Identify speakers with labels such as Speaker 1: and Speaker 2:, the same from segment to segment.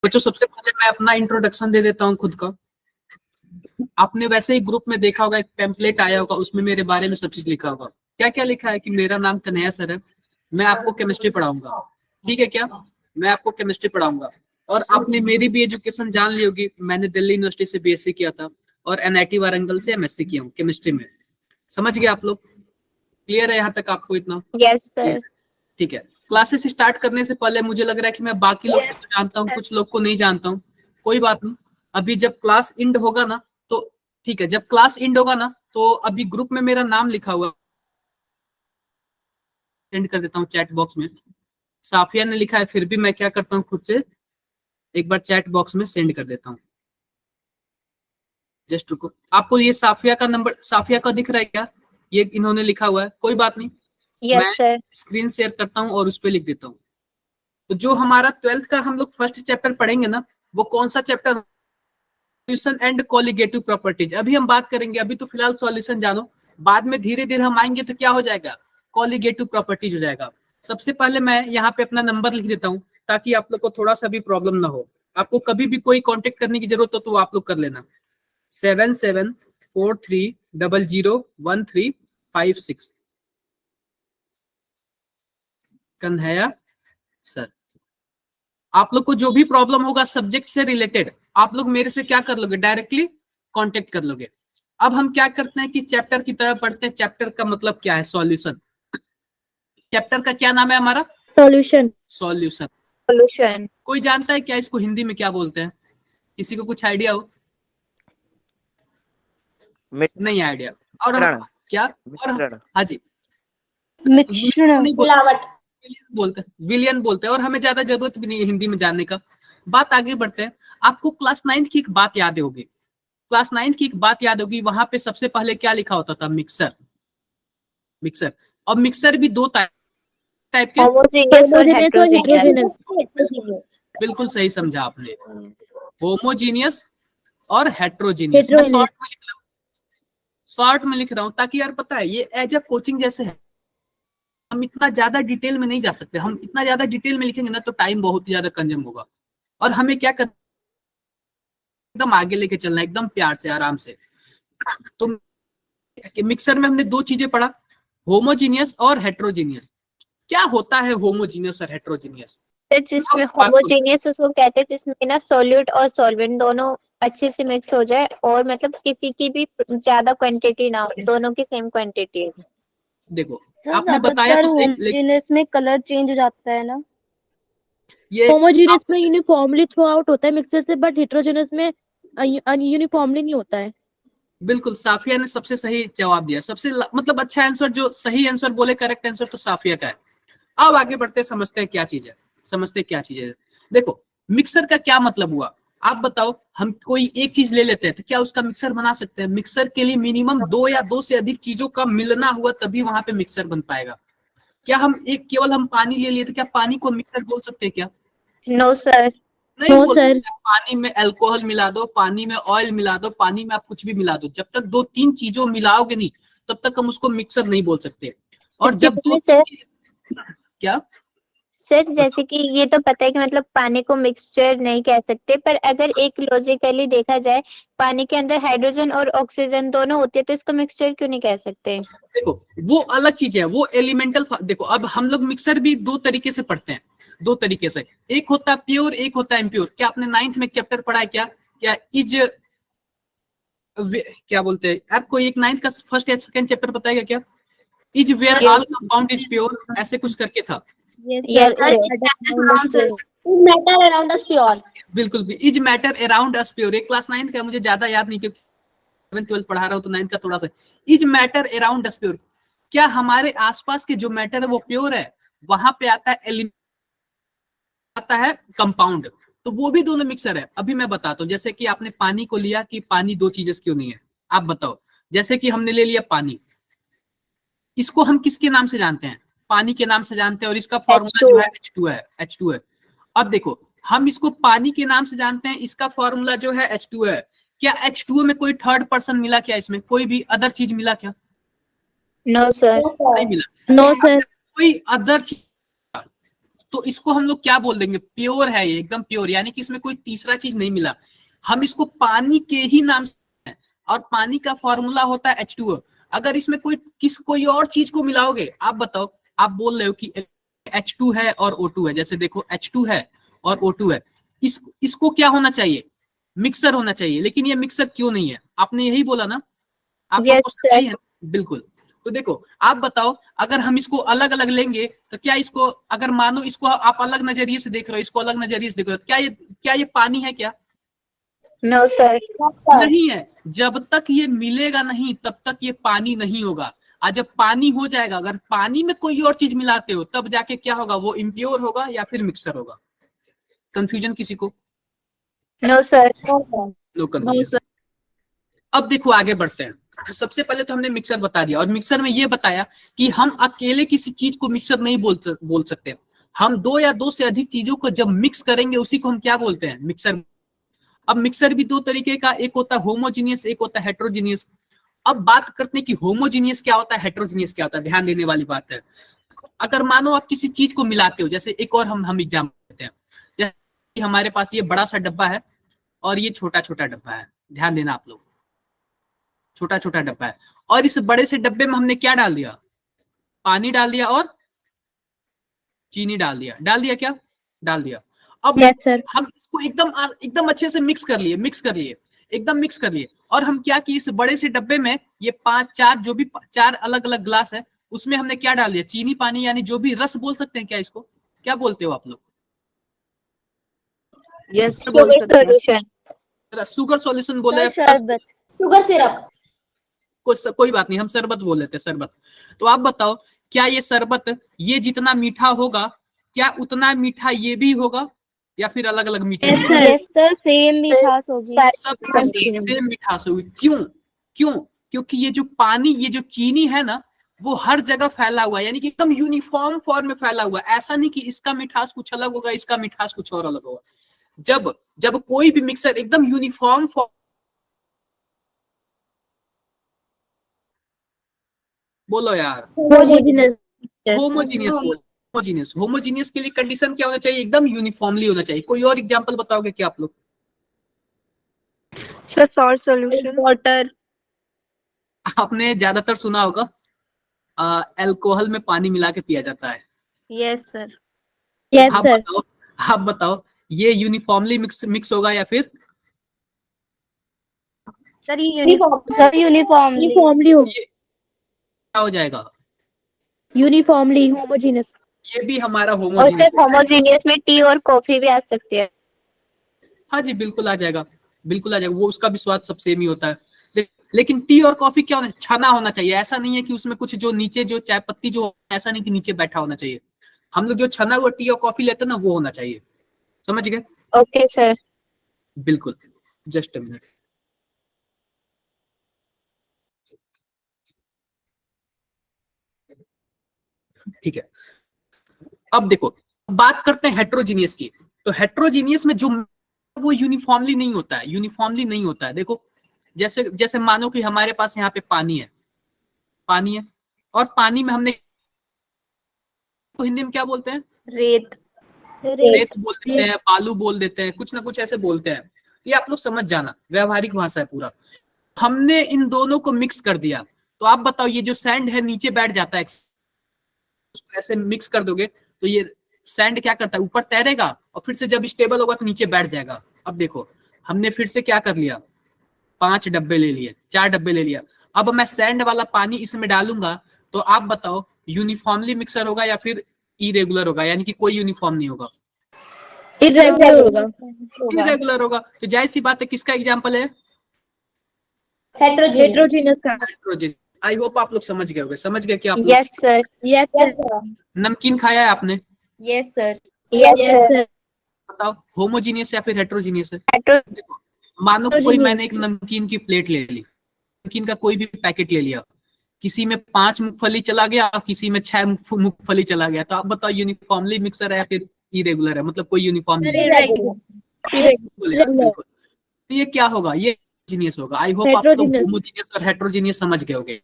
Speaker 1: बच्चों सबसे पहले मैं अपना इंट्रोडक्शन दे देता हूँ खुद का। आपने वैसे ही ग्रुप में देखा होगा, एक टेम्पलेट आया होगा, उसमें मेरे बारे में सब चीज लिखा होगा। क्या क्या लिखा है कि मेरा नाम कन्हैया सर है, मैं आपको केमिस्ट्री पढ़ाऊंगा। ठीक है क्या? मैं आपको केमिस्ट्री पढ़ाऊंगा। और आपने मेरी भी एजुकेशन जान ली होगी, मैंने दिल्ली यूनिवर्सिटी से बीएससी किया था और एनआईटी वारंगल से एमएससी किया हूँ केमिस्ट्री में। समझ गए आप लोग? क्लियर है यहाँ तक आपको इतना?
Speaker 2: Yes sir.
Speaker 1: ठीक है। क्लासेस स्टार्ट करने से पहले मुझे लग रहा है कि मैं बाकी लोग को जानता हूँ, कुछ लोग को नहीं जानता हूँ। कोई बात नहीं, अभी जब क्लास इंड होगा ना तो ठीक है, जब क्लास इंड होगा ना तो अभी ग्रुप में मेरा नाम लिखा हुआ सेंड कर देता हूँ चैट बॉक्स में। साफिया ने लिखा है, फिर भी मैं क्या करता हूँ खुद से एक बार चैट बॉक्स में सेंड कर देता हूँ। जस्ट रुको, आपको ये साफिया का नंबर, साफिया का दिख रहा है क्या? ये इन्होंने लिखा हुआ है, कोई बात नहीं।
Speaker 2: Yes sir.
Speaker 1: स्क्रीन शेयर करता हूँ और उस पर लिख देता हूँ। तो जो हमारा 12th का हम लोग फर्स्ट चैप्टर पढ़ेंगे ना, वो कौन सा chapter? Solution and colligative properties. अभी हम बात करेंगे, अभी तो फिलहाल सॉल्यूशन जानो, बाद में धीरे धीरे हम आएंगे तो क्या हो जाएगा, कोलिगेटिव प्रॉपर्टीज हो जाएगा। सबसे पहले मैं यहाँ पे अपना नंबर लिख देता हूँ ताकि आप लोग को थोड़ा सा भी प्रॉब्लम ना हो। आपको कभी भी कोई कांटेक्ट करने की जरूरत हो तो आप लोग कर लेना। 7743001356 कन्हैया सर। आप लोग को जो भी प्रॉब्लम होगा सब्जेक्ट से रिलेटेड, आप लोग मेरे से क्या कर लोगे, डायरेक्टली कांटेक्ट कर लोगे। अब हम क्या करते हैं कि चैप्टर की तरह पढ़ते हैं। चैप्टर का मतलब क्या है? सॉल्यूशन। चैप्टर का क्या नाम है हमारा?
Speaker 2: सॉल्यूशन।
Speaker 1: सॉल्यूशन।
Speaker 2: सॉल्यूशन।
Speaker 1: कोई जानता है क्या इसको हिंदी में क्या बोलते हैं? किसी को कुछ आइडिया हो? नहीं आइडिया। और क्या? और हाँ जी,
Speaker 2: मिश्रण।
Speaker 1: बोलते हैं, विलियन बोलते हैं। और हमें ज्यादा जरूरत भी नहीं है हिंदी में जानने का। बात आगे बढ़ते हैं। आपको क्लास 9th की एक बात याद होगी, क्लास 9th की एक बात याद होगी, वहां पे सबसे पहले क्या लिखा होता था? मिक्सर। मिक्सर। और मिक्सर भी दो टाइप के,
Speaker 2: होमोजेनियस और हेटेरोजेनियस।
Speaker 1: बिल्कुल सही समझा आपने, होमोजीनियस और हेट्रोजीनियस। मैं शॉर्ट में लिख रहा हूँ, शॉर्ट में लिख रहा हूँ ताकि यार पता है ये एज अ कोचिंग जैसे है, हम इतना ज्यादा डिटेल में नहीं जा सकते। हम इतना ज्यादा डिटेल में लिखेंगे ना तो टाइम बहुत ज्यादा कंज्यूम होगा। और हमें क्या करना, एकदम आगे लेके चलना, एकदम प्यार से आराम से। तो मिक्सर में हमने दो चीजें पढ़ा, होमोजीनियस और हेट्रोजीनियस। क्या होता है होमोजीनियस और हेट्रोजीनियस?
Speaker 2: जिसमें होमोजेनियस उसको कहते हैं जिसमें ना सॉल्यूट और सॉल्वेंट दोनों अच्छे से मिक्स हो जाए और मतलब किसी की भी ज्यादा क्वांटिटी ना हो, दोनों की सेम क्वांटिटी।
Speaker 1: देखो आपने बताया तो सही,
Speaker 3: होमोजेनियस में कलर चेंज हो जाता है ना।
Speaker 1: ये
Speaker 3: होमोजेनियस में यूनिफॉर्मली थ्रू आउट होता है मिक्सर से, बट हेटेरोजेनियस में यूनिफॉर्मली नहीं होता है।
Speaker 1: बिल्कुल, साफिया ने सबसे सही जवाब दिया, सबसे मतलब अच्छा आंसर, जो सही आंसर बोले, करेक्ट आंसर तो साफिया का है। अब आगे बढ़ते समझते हैं क्या चीज है, समझते क्या चीज है। देखो मिक्सर का क्या मतलब हुआ, आप बताओ। हम कोई एक चीज ले लेते हैं तो क्या उसका मिक्सर बना सकते हैं? मिक्सर के लिए मिनिमम दो या दो से अधिक चीजों का मिलना हुआ तभी वहां पे मिक्सर बन पाएगा। क्या हम एक केवल हम पानी ले लिए तो क्या पानी को मिक्सर बोल सकते हैं क्या?
Speaker 2: No sir.
Speaker 1: नहीं बोल सकते। पानी में अल्कोहल मिला दो, पानी में ऑयल मिला दो, पानी में आप कुछ भी मिला दो, जब तक दो तीन चीजों मिलाओगे नहीं तब तक हम उसको मिक्सर नहीं बोल सकते। और जब दो क्या
Speaker 2: सर, जैसे कि ये तो पता है कि मतलब पानी को मिक्सचर नहीं कह सकते, पर अगर एक लॉजिकली देखा जाए पानी के अंदर हाइड्रोजन और ऑक्सीजन दोनों होते हैं तो इसको मिक्सचर क्यों नहीं कह सकते?
Speaker 1: देखो वो अलग चीज है, वो एलिमेंटल। देखो अब हम लोग मिक्सर भी दो तरीके से पढ़ते हैं, दो तरीके से। एक होता है प्योर, एक होता है इम्प्योर। क्या आपने 9th में एक चैप्टर पढ़ा है क्या? क्या इज, क्या बोलते हैं आपको, एक 9th का फर्स्ट या सेकंड चैप्टर बताएगा क्या? Is where all compound is pure, ऐसे कुछ करके था।
Speaker 3: Matter around us pure.
Speaker 1: बिल्कुल भी, is matter around us pure. एक क्लास 9th का, मुझे ज्यादा याद नहीं क्योंकि 12th पढ़ा रहा हूं तो 9th का थोड़ा सा। Is matter around us pure, क्या हमारे आसपास के जो मैटर है वो प्योर है? वहां पे आता है एलिमेंट, आता है कंपाउंड, तो वो भी दोनों मिक्सर है। अभी मैं बताता हूँ, जैसे कि आपने पानी को लिया कि पानी दो चीजें क्यों नहीं है, आप बताओ। जैसे कि हमने ले लिया पानी, इसको हम किसके नाम से जानते हैं? पानी के नाम से जानते हैं, और इसका फॉर्मूला जो है H2 है, H2 है। अब देखो हम इसको पानी के नाम से जानते हैं, इसका फॉर्मूला जो है H2 है। क्या H2 में कोई थर्ड पर्सन मिला क्या? इसमें कोई भी अदर चीज मिला क्या?
Speaker 2: No sir.
Speaker 1: नहीं मिला।
Speaker 3: No sir.
Speaker 1: कोई अदर चीज तो इसको हम लोग क्या बोल देंगे, प्योर है ये, एकदम प्योर, यानी कि इसमें कोई तीसरा चीज नहीं मिला। हम इसको पानी के ही नाम से हैं, और पानी का फॉर्मूला होता है H2O। अगर इसमें कोई और चीज को मिलाओगे, आप बताओ, आप बोल रहे हो कि H2 है और O2 है, जैसे देखो H2 है और O2 है, इसको क्या होना चाहिए, मिक्सर होना चाहिए, लेकिन ये मिक्सर क्यों नहीं है, आपने यही बोला ना, आपका
Speaker 2: Yes,
Speaker 1: क्वेश्चन
Speaker 2: sir.
Speaker 1: यही है। बिल्कुल। तो देखो आप बताओ, अगर हम इसको अलग अलग लेंगे तो क्या इसको, अगर मानो इसको आप अलग नजरिए से देख रहे हो, इसको अलग नजरिए से देख रहे हो, क्या ये पानी है क्या?
Speaker 2: No, sir.
Speaker 1: नहीं है। जब तक ये मिलेगा नहीं तब तक ये पानी नहीं होगा। आज जब पानी हो जाएगा, अगर पानी में कोई और चीज मिलाते हो तब जाके क्या होगा, वो इम्प्योर होगा या फिर मिक्सर होगा। कंफ्यूजन किसी को?
Speaker 2: No, sir.
Speaker 1: No confusion. अब देखो आगे बढ़ते हैं। सबसे पहले तो हमने मिक्सर बता दिया, और मिक्सर में ये बताया कि हम अकेले किसी चीज को मिक्सर नहीं बोल सकते। हम दो या दो से अधिक चीजों को जब मिक्स करेंगे उसी को हम क्या बोलते हैं, मिक्सर। अब मिक्सर भी दो तरीके का, एक होता है होमोजीनियस, एक होता है हेट्रोजीनियस। अब बात करते हैं कि होमोजीनियस क्या होता है, हेट्रोजीनियस क्या होता है। ध्यान देने वाली बात है, अगर मानो आप किसी चीज को मिलाते हो, जैसे एक और हम एग्जाम्पल देते हैं, जैसे हमारे पास ये बड़ा सा डब्बा है और ये छोटा छोटा डब्बा है। ध्यान देना आप लोग, छोटा छोटा डब्बा है, और इस बड़े से डब्बे में हमने क्या डाल दिया, पानी डाल दिया और चीनी डाल दिया क्या, डाल दिया। अब
Speaker 3: Yes, sir.
Speaker 1: हम इसको एकदम अच्छे से मिक्स कर लिए, एकदम मिक्स कर लिए, और हम क्या किए, इस बड़े से डब्बे में ये चार अलग अलग ग्लास है, उसमें हमने क्या डाल दिया, चीनी पानी, यानी जो भी रस बोल सकते हैं क्या, इसको क्या बोलते हो आप लोग?
Speaker 4: Yes
Speaker 2: Sugar solution.
Speaker 1: Sugar solution बोले,
Speaker 2: शरबत.
Speaker 4: Sugar syrup.
Speaker 1: कोई बात नहीं, हम शरबत बोल लेते हैं, शरबत। तो आप बताओ, क्या ये शरबत, ये जितना मीठा होगा, क्या उतना मीठा ये भी होगा, या फिर अलग अलग मीठे
Speaker 2: Yes,
Speaker 1: होंगे?
Speaker 2: sir. Yes, sir. Same मिठास होगी.
Speaker 1: सब सेम मिठास होगी। क्यों? क्योंकि ये जो पानी, ये जो चीनी है ना, वो हर जगह फैला हुआ है, यानी कि एकदम यूनिफॉर्म फॉर्म में फैला हुआ है। ऐसा नहीं कि इसका मिठास कुछ अलग होगा, इसका मिठास कुछ और अलग होगा। जब कोई भी मिक्सर एकदम यूनिफॉर्म फॉर्म, बोलो यार,
Speaker 3: Homogeneous.
Speaker 1: होमोजीनियस के लिए कंडीशन क्या होना चाहिए, एकदम यूनिफॉर्मली होना चाहिए। कोई और एग्जांपल बताओगे क्या आप लोग?
Speaker 4: Sir salt solution.
Speaker 2: Water.
Speaker 1: आपने ज्यादातर सुना होगा अल्कोहल में पानी मिला के पिया जाता है।
Speaker 2: Yes, sir.
Speaker 3: Yes, sir.
Speaker 1: आप बताओ ये यूनिफॉर्मली मिक्स होगा या फिर
Speaker 2: Sir, uniformly.
Speaker 3: Uniformly हो.
Speaker 1: ये क्या हो जाएगा?
Speaker 3: Uniformly homogeneous.
Speaker 1: ये भी हमारा
Speaker 2: और
Speaker 1: होमोजीनियस।
Speaker 2: सिर्फ होमोजीनियस में टी और कॉफी भी आ सकती है।
Speaker 1: हाँ जी, बिल्कुल आ जाएगा, बिल्कुल आ जाएगा, वो उसका भी स्वाद सब सेम ही होता है। लेकिन टी और कॉफी क्या होना, छना होना चाहिए। ऐसा नहीं है कि उसमें कुछ जो नीचे जो चाय पत्ती जो, ऐसा नहीं कि नीचे बैठा होना चाहिए। हम लोग जो छना हुआ टी और कॉफी लेते हैं ना, वो होना चाहिए। समझ गए?
Speaker 2: Okay sir.
Speaker 1: बिल्कुल, जस्ट अ मिनट। ठीक है, अब देखो बात करते हैं हेट्रोजीनियस की। तो हेट्रोजीनियस में जो वो यूनिफॉर्मली नहीं होता है। देखो जैसे जैसे मानो कि हमारे पास यहाँ पे पानी है, और पानी में हमने तो हिंदी में क्या बोलते हैं,
Speaker 2: रेत।
Speaker 1: रेत बोल देते हैं, बालू बोल देते हैं, कुछ ना कुछ ऐसे बोलते हैं। ये आप लोग समझ जाना, व्यवहारिक भाषा है पूरा। हमने इन दोनों को मिक्स कर दिया, तो आप बताओ ये जो सैंड है नीचे बैठ जाता है, उसको ऐसे मिक्स कर दोगे तो ये सैंड क्या करता है, ऊपर तैरेगा, और फिर से जब स्टेबल होगा तो नीचे बैठ जाएगा। अब देखो हमने फिर से क्या कर लिया, 5 डब्बे ले लिए, 4 डब्बे ले लिया। अब मैं सैंड वाला पानी इसमें डालूंगा, तो आप बताओ यूनिफॉर्मली मिक्सर होगा या फिर इरेगुलर होगा, यानी कि कोई यूनिफॉर्म नहीं होगा,
Speaker 3: Irregular होगा.
Speaker 1: इरेगुलर होगा। तो जाहिर सी बात है, किसका एग्जाम्पल है,
Speaker 3: Heterogeneous का.
Speaker 1: नाइट्रोजन। आई होप आप लोग समझ गए होंगे। समझ गए क्या आप लोग?
Speaker 2: Yes sir.
Speaker 3: Yes, sir.
Speaker 1: नमकीन खाया है आपने,
Speaker 2: yes sir. Yes
Speaker 3: Yes,
Speaker 2: sir.
Speaker 3: sir.
Speaker 1: बताओ होमोजीनियस या फिर हेट्रोजीनियस है?
Speaker 2: हेट्रो।
Speaker 1: देखो, मानो कोई
Speaker 3: Heterogeneous.
Speaker 1: मैंने एक नमकीन की प्लेट ले ली, नमकीन का कोई भी पैकेट ले लिया, किसी में 5 मूंगफली चला गया और किसी में 6 मूंगफली चला गया, तो आप बताओ यूनिफॉर्मली मिक्सर है या फिर इरेगुलर है, मतलब कोई यूनिफॉर्म नहीं है।
Speaker 3: Irregular.
Speaker 1: बिल्कुल। तो ये क्या होगा, ये होमोजीनियस होगा। आई होप आप लोग
Speaker 3: Heterogeneous.
Speaker 1: होमोजीनियस और हेट्रोजीनियस समझ गए होंगे।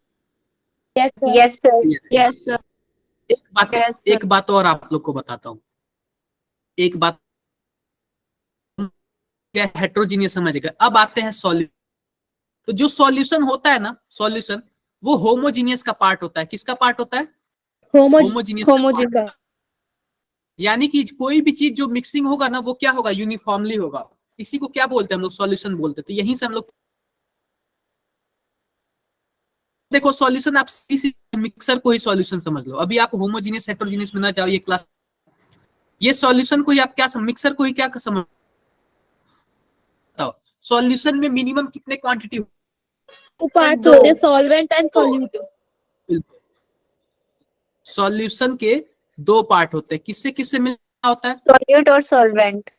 Speaker 3: Yes, sir.
Speaker 2: Yes sir. Yes sir.
Speaker 1: एक बात और आप लोग को बताता हूँ। एक बात हेट्रोजीनियस समझ गए। अब आते हैं सॉल्यूशन। तो जो सॉल्यूशन होता है ना, सॉल्यूशन वो होमोजीनियस का पार्ट होता है। किसका पार्ट होता है? होमोजीनियस। यानी कि कोई भी चीज जो मिक्सिंग होगा ना वो क्या होगा? यूनिफॉर्मली होगा। इसी को क्या बोलते हैं हम लोग? सॉल्यूशन बोलते हैं। तो यहीं से हम लोग देखो सॉल्यूशन, आप इसी मिक्सर को ही सॉल्यूशन समझ लो। अभी आप होमोजीनियस हेट्रोजीनियस में ना जाओ, ये क्लास, ये सॉल्यूशन को ही आप क्या मिक्सर को ही क्या समझ, सॉल्यूशन में मिनिमम कितने क्वांटिटी?
Speaker 3: टू पार्ट्स होते हैं, सॉल्वेंट एंड सॉल्यूट।
Speaker 1: बिल्कुल, सॉल्यूशन के दो पार्ट होते हैं। किससे किससे मिलना होता है?
Speaker 2: सॉल्यूट और सॉल्वेंट।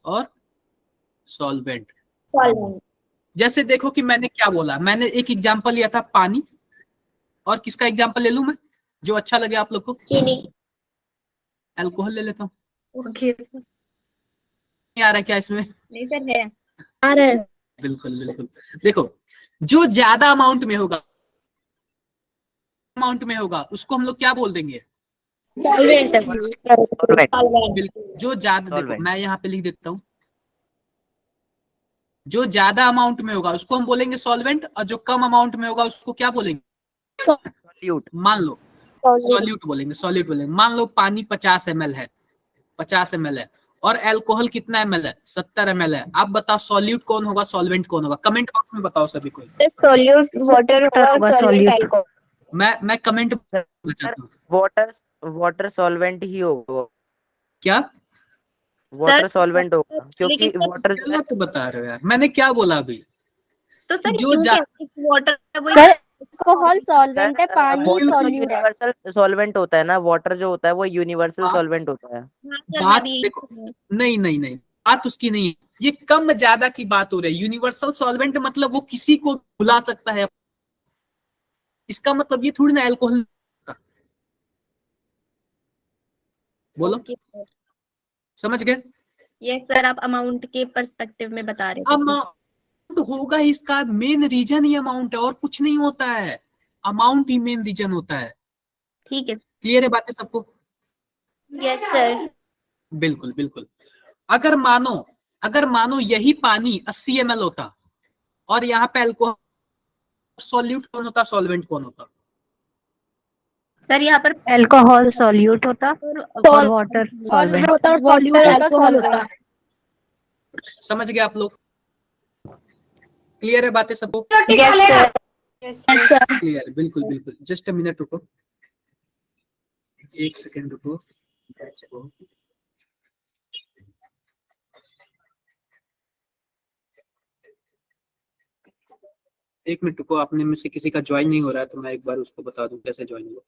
Speaker 1: और सॉल्वेंट। जैसे देखो कि मैंने क्या बोला, मैंने एक एग्जांपल लिया था पानी, और किसका एग्जांपल ले लूं मैं जो अच्छा लगे आप लोग को?
Speaker 2: चीनी।
Speaker 1: अल्कोहल ले लेता हूँ।
Speaker 2: ओके।
Speaker 1: नहीं आ रहा क्या इसमें?
Speaker 2: नहीं सर है।
Speaker 3: आ रहा है।
Speaker 1: बिल्कुल बिल्कुल। देखो जो ज्यादा अमाउंट में होगा, उसको हम लोग क्या बोल देंगे? बिल्कुल। जो ज्यादा, देखो मैं यहाँ पे लिख देता हूँ, जो ज्यादा अमाउंट में होगा उसको हम बोलेंगे सॉल्वेंट, और जो कम अमाउंट में होगा उसको क्या बोलेंगे?
Speaker 5: सॉल्यूट।
Speaker 1: मान लो सॉल्यूट बोलेंगे, सॉल्यूट बोलेंगे। मान लो पानी 50 ml है, 50 ml है, और अल्कोहल कितना ml है? 70 ml है। आप बताओ सॉल्यूट कौन होगा, सॉल्वेंट कौन होगा? कमेंट बॉक्स में बताओ सभी कोई।
Speaker 2: सॉल्यूट वाटर होगा, सॉल्वेंट।
Speaker 1: मैं कमेंट
Speaker 5: सर,
Speaker 1: चाहता हूँ।
Speaker 5: वाटर सॉल्वेंट ही होगा।
Speaker 1: क्या?
Speaker 5: वाटर सॉल्वेंट होगा, क्योंकि
Speaker 2: लेकिन
Speaker 5: वाटर
Speaker 1: गलत बता रहे हो यार। मैंने क्या बोला अभी?
Speaker 2: तो सर
Speaker 1: जो
Speaker 2: वाटर
Speaker 3: सर अल्कोहल सॉल्वेंट है, पानी सॉल्यूट है।
Speaker 5: यूनिवर्सल सॉल्वेंट होता है ना, वाटर जो होता है वो यूनिवर्सल सॉल्वेंट होता है।
Speaker 1: बात देखो, नहीं नहीं नहीं, बात उसकी नहीं है। ये कम ज्यादा की बात हो रही है। यूनिवर्सल सॉल्वेंट मतलब वो किसी को भुला सकता है। इसका मतलब ये थोड़ी ना अल्कोहल। बोलो, समझ गए?
Speaker 2: यस सर, आप अमाउंट के पर्सपेक्टिव में बता रहे थे।
Speaker 1: अमाउंट होगा, इसका मेन रीजन ही अमाउंट है, और कुछ नहीं होता है। अमाउंट ही मेन रीजन होता है।
Speaker 2: ठीक है।
Speaker 1: क्लियर है बातें सबको?
Speaker 2: Yes sir.
Speaker 1: बिल्कुल बिल्कुल। अगर मानो यही पानी 80 ml होता, और यहाँ पे अल्कोहल, सॉल्यूट कौन होता, सॉल्वेंट कौन होता?
Speaker 2: सर यहाँ पर
Speaker 6: अल्कोहल सॉल्यूट होता और वाटर सॉल्वेंट।
Speaker 3: अल्कोहल होता।
Speaker 1: समझ गए आप लोग? क्लियर है बातें सबको?
Speaker 2: Yes sir.
Speaker 1: क्लियर, बिल्कुल बिल्कुल। जस्ट अ मिनट रुको, एक सेकेंड रुको। एक मिनट रुको, आपने में से किसी का ज्वाइन नहीं हो रहा है, तो मैं एक बार उसको बता दूं कैसे ज्वाइन हो।